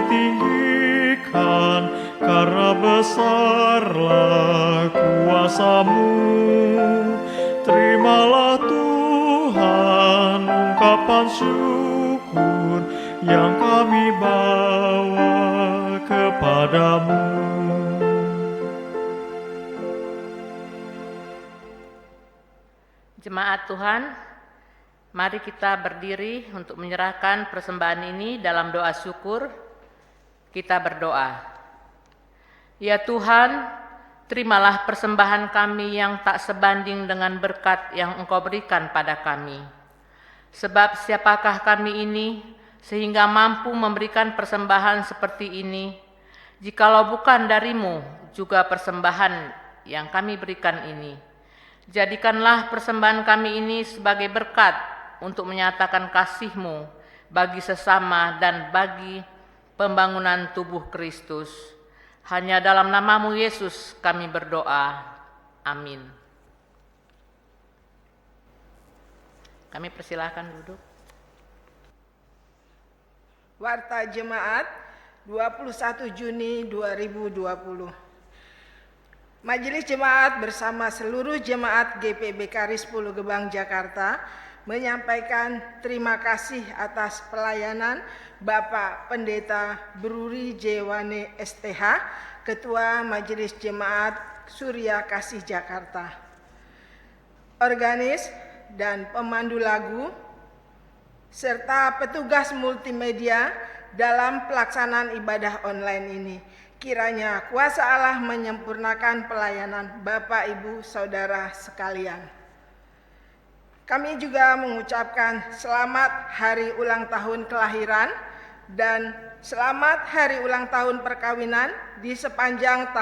tinggikan, karena besarlah kuasa-Mu. Terimalah Tuhan ungkapan syukur yang kami bawa kepadamu. Jemaat Tuhan, mari kita berdiri untuk menyerahkan persembahan ini dalam doa syukur. Kita berdoa. Ya Tuhan, terimalah persembahan kami yang tak sebanding dengan berkat yang Engkau berikan pada kami. Sebab siapakah kami ini sehingga mampu memberikan persembahan seperti ini, jikalau bukan dari-Mu juga persembahan yang kami berikan ini. Jadikanlah persembahan kami ini sebagai berkat untuk menyatakan kasih-Mu bagi sesama dan bagi pembangunan tubuh Kristus. Hanya dalam nama-Mu Yesus kami berdoa. Amin. Kami persilahkan duduk. Warta Jemaat 21 Juni 2020. Majelis Jemaat bersama seluruh jemaat GPB Karis Pulau Gebang Jakarta menyampaikan terima kasih atas pelayanan Bapak Pendeta Bruri Jewane STH, Ketua Majelis Jemaat Surya Kasih Jakarta, organis dan pemandu lagu, serta petugas multimedia dalam pelaksanaan ibadah online ini. Kiranya kuasa Allah menyempurnakan pelayanan Bapak, Ibu, Saudara sekalian. Kami juga mengucapkan selamat hari ulang tahun kelahiran dan selamat hari ulang tahun perkawinan di sepanjang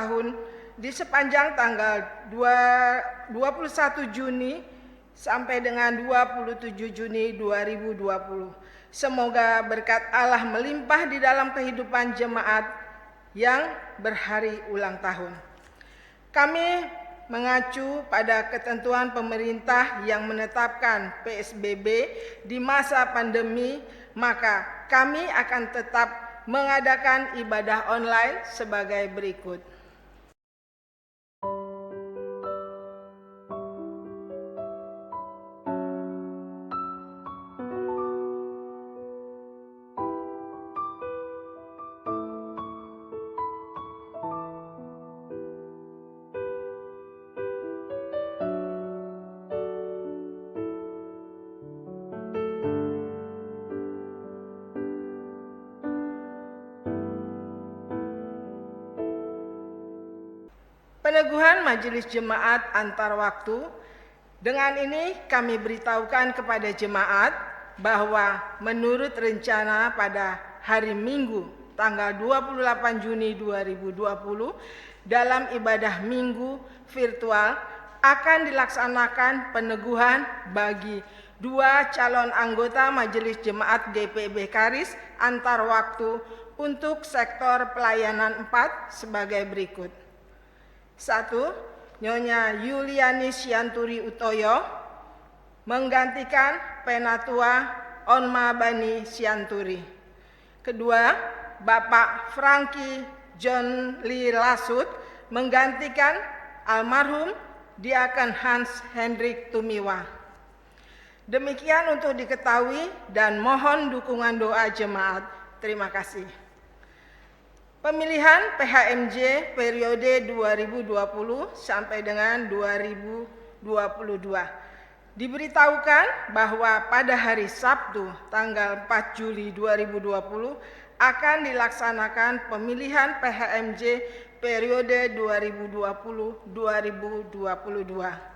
tanggal 21 Juni sampai dengan 27 Juni 2020. Semoga berkat Allah melimpah di dalam kehidupan jemaat yang berhari ulang tahun. Kami mengacu pada ketentuan pemerintah yang menetapkan PSBB di masa pandemi, maka kami akan tetap mengadakan ibadah online sebagai berikut. Peneguhan Majelis Jemaat antar waktu. Dengan ini kami beritahukan kepada jemaat bahwa menurut rencana pada hari Minggu tanggal 28 Juni 2020 dalam ibadah Minggu virtual akan dilaksanakan peneguhan bagi 2 calon anggota Majelis Jemaat GPB Karis antar waktu untuk sektor pelayanan 4 sebagai berikut. 1. Nyonya Yuliani Sianturi Utoyo menggantikan Penatua Onma Bani Sianturi. Kedua, Bapak Franky John Lee Lasut menggantikan almarhum Diaken Hans Hendrik Tumiwa. Demikian untuk diketahui dan mohon dukungan doa jemaat. Terima kasih. Pemilihan PHMJ periode 2020 sampai dengan 2022. Diberitahukan bahwa pada hari Sabtu tanggal 4 Juli 2020 akan dilaksanakan pemilihan PHMJ periode 2020-2022.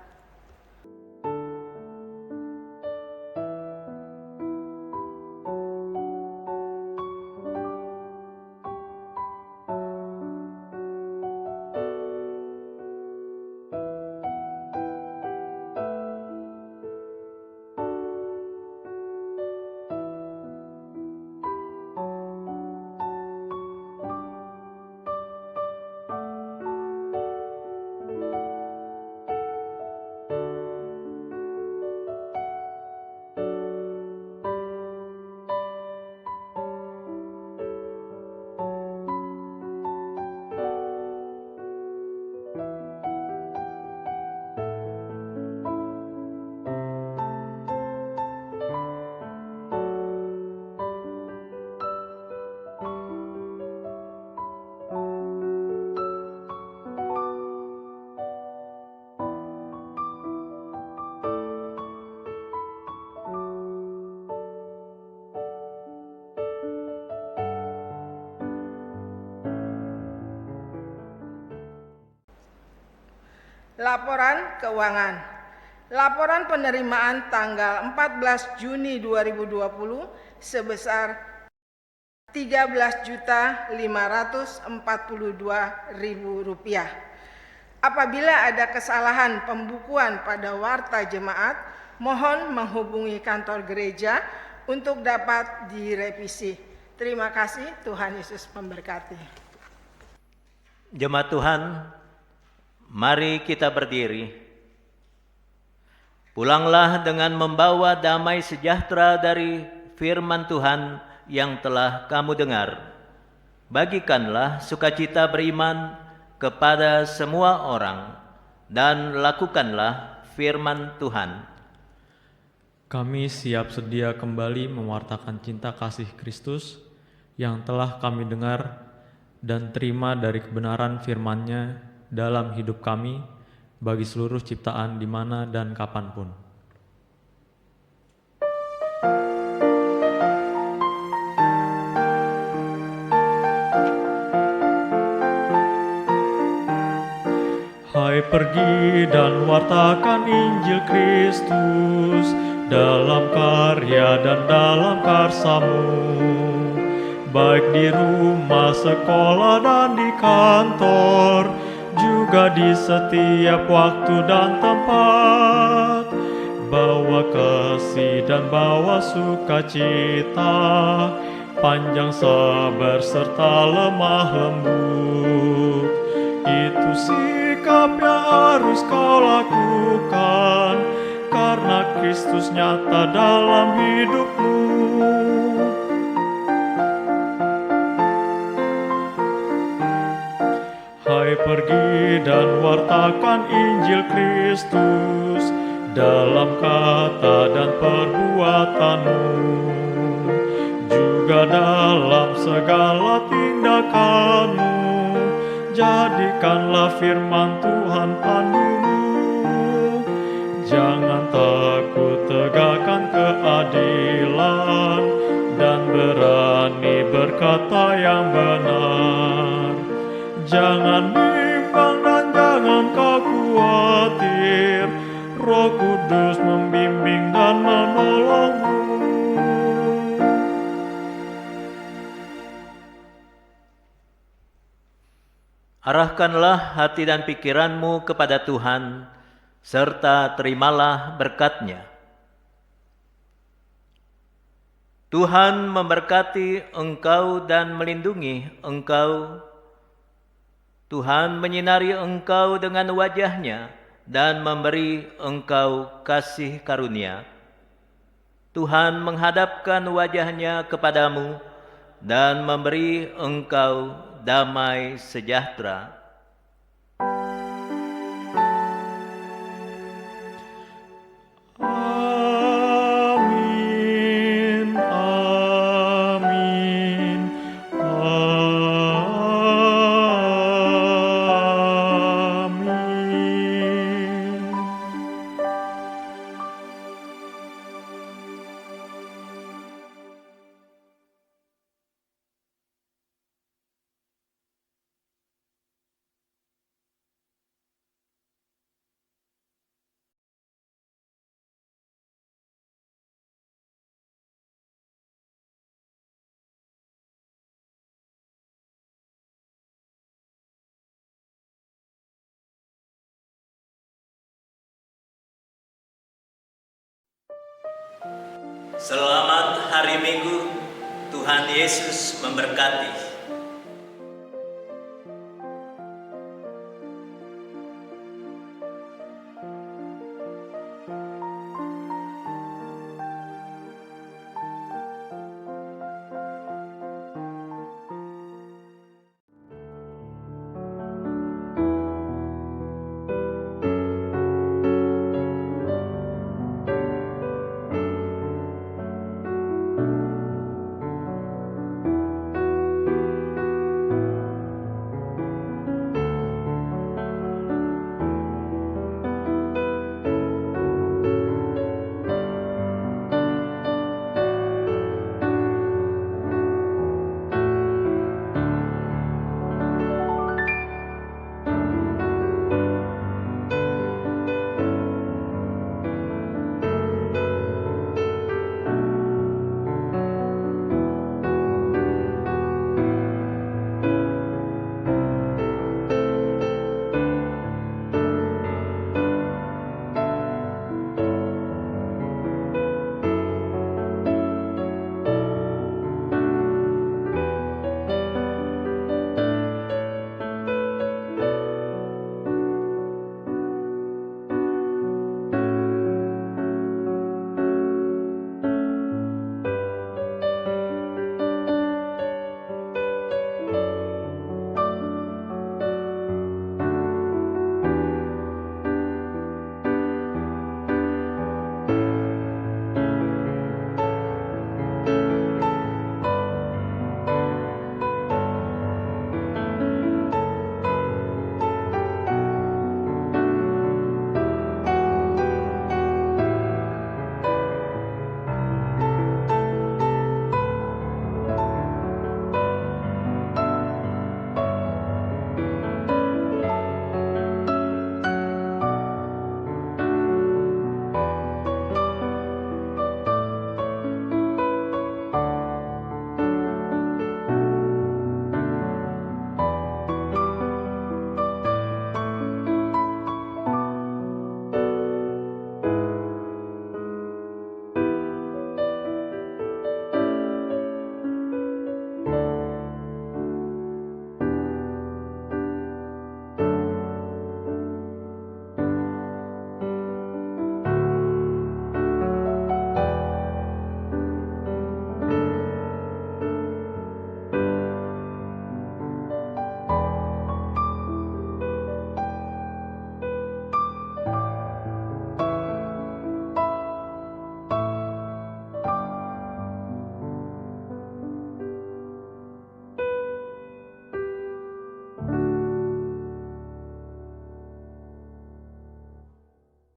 Laporan keuangan. Laporan penerimaan tanggal 14 Juni 2020 sebesar Rp13.542.000. Apabila ada kesalahan pembukuan pada warta jemaat, mohon menghubungi kantor gereja untuk dapat direvisi. Terima kasih, Tuhan Yesus memberkati. Jemaat Tuhan, mari kita berdiri. Pulanglah dengan membawa damai sejahtera dari firman Tuhan yang telah kamu dengar. Bagikanlah sukacita beriman kepada semua orang dan lakukanlah firman Tuhan. Kami siap sedia kembali mewartakan cinta kasih Kristus yang telah kami dengar dan terima dari kebenaran firman-Nya dalam hidup kami bagi seluruh ciptaan di mana dan kapanpun. Hai, pergi dan wartakan Injil Kristus dalam karya dan dalam karsamu, baik di rumah, sekolah, dan di kantor, juga di setiap waktu dan tempat. Bawa kasih dan bawa sukacita, panjang sabar serta lemah lembut. Itu sikap yang harus kau lakukan, karena Kristus nyata dalam hidupmu. Hai, pergi dan wartakan Injil Kristus dalam kata dan perbuatanmu, juga dalam segala tindakanmu. Jadikanlah firman Tuhan pandumu. Jangan takut, tegakkan keadilan dan berani berkata yang benar. Jangan bimbang dan jangan kau khawatir, Roh Kudus membimbing dan menolongmu. Arahkanlah hati dan pikiranmu kepada Tuhan, serta terimalah berkat-Nya. Tuhan memberkati engkau dan melindungi engkau. Tuhan menyinari engkau dengan wajah-Nya dan memberi engkau kasih karunia. Tuhan menghadapkan wajah-Nya kepadamu dan memberi engkau damai sejahtera. Amin, amin, amin. Selamat hari Minggu, Tuhan Yesus memberkati.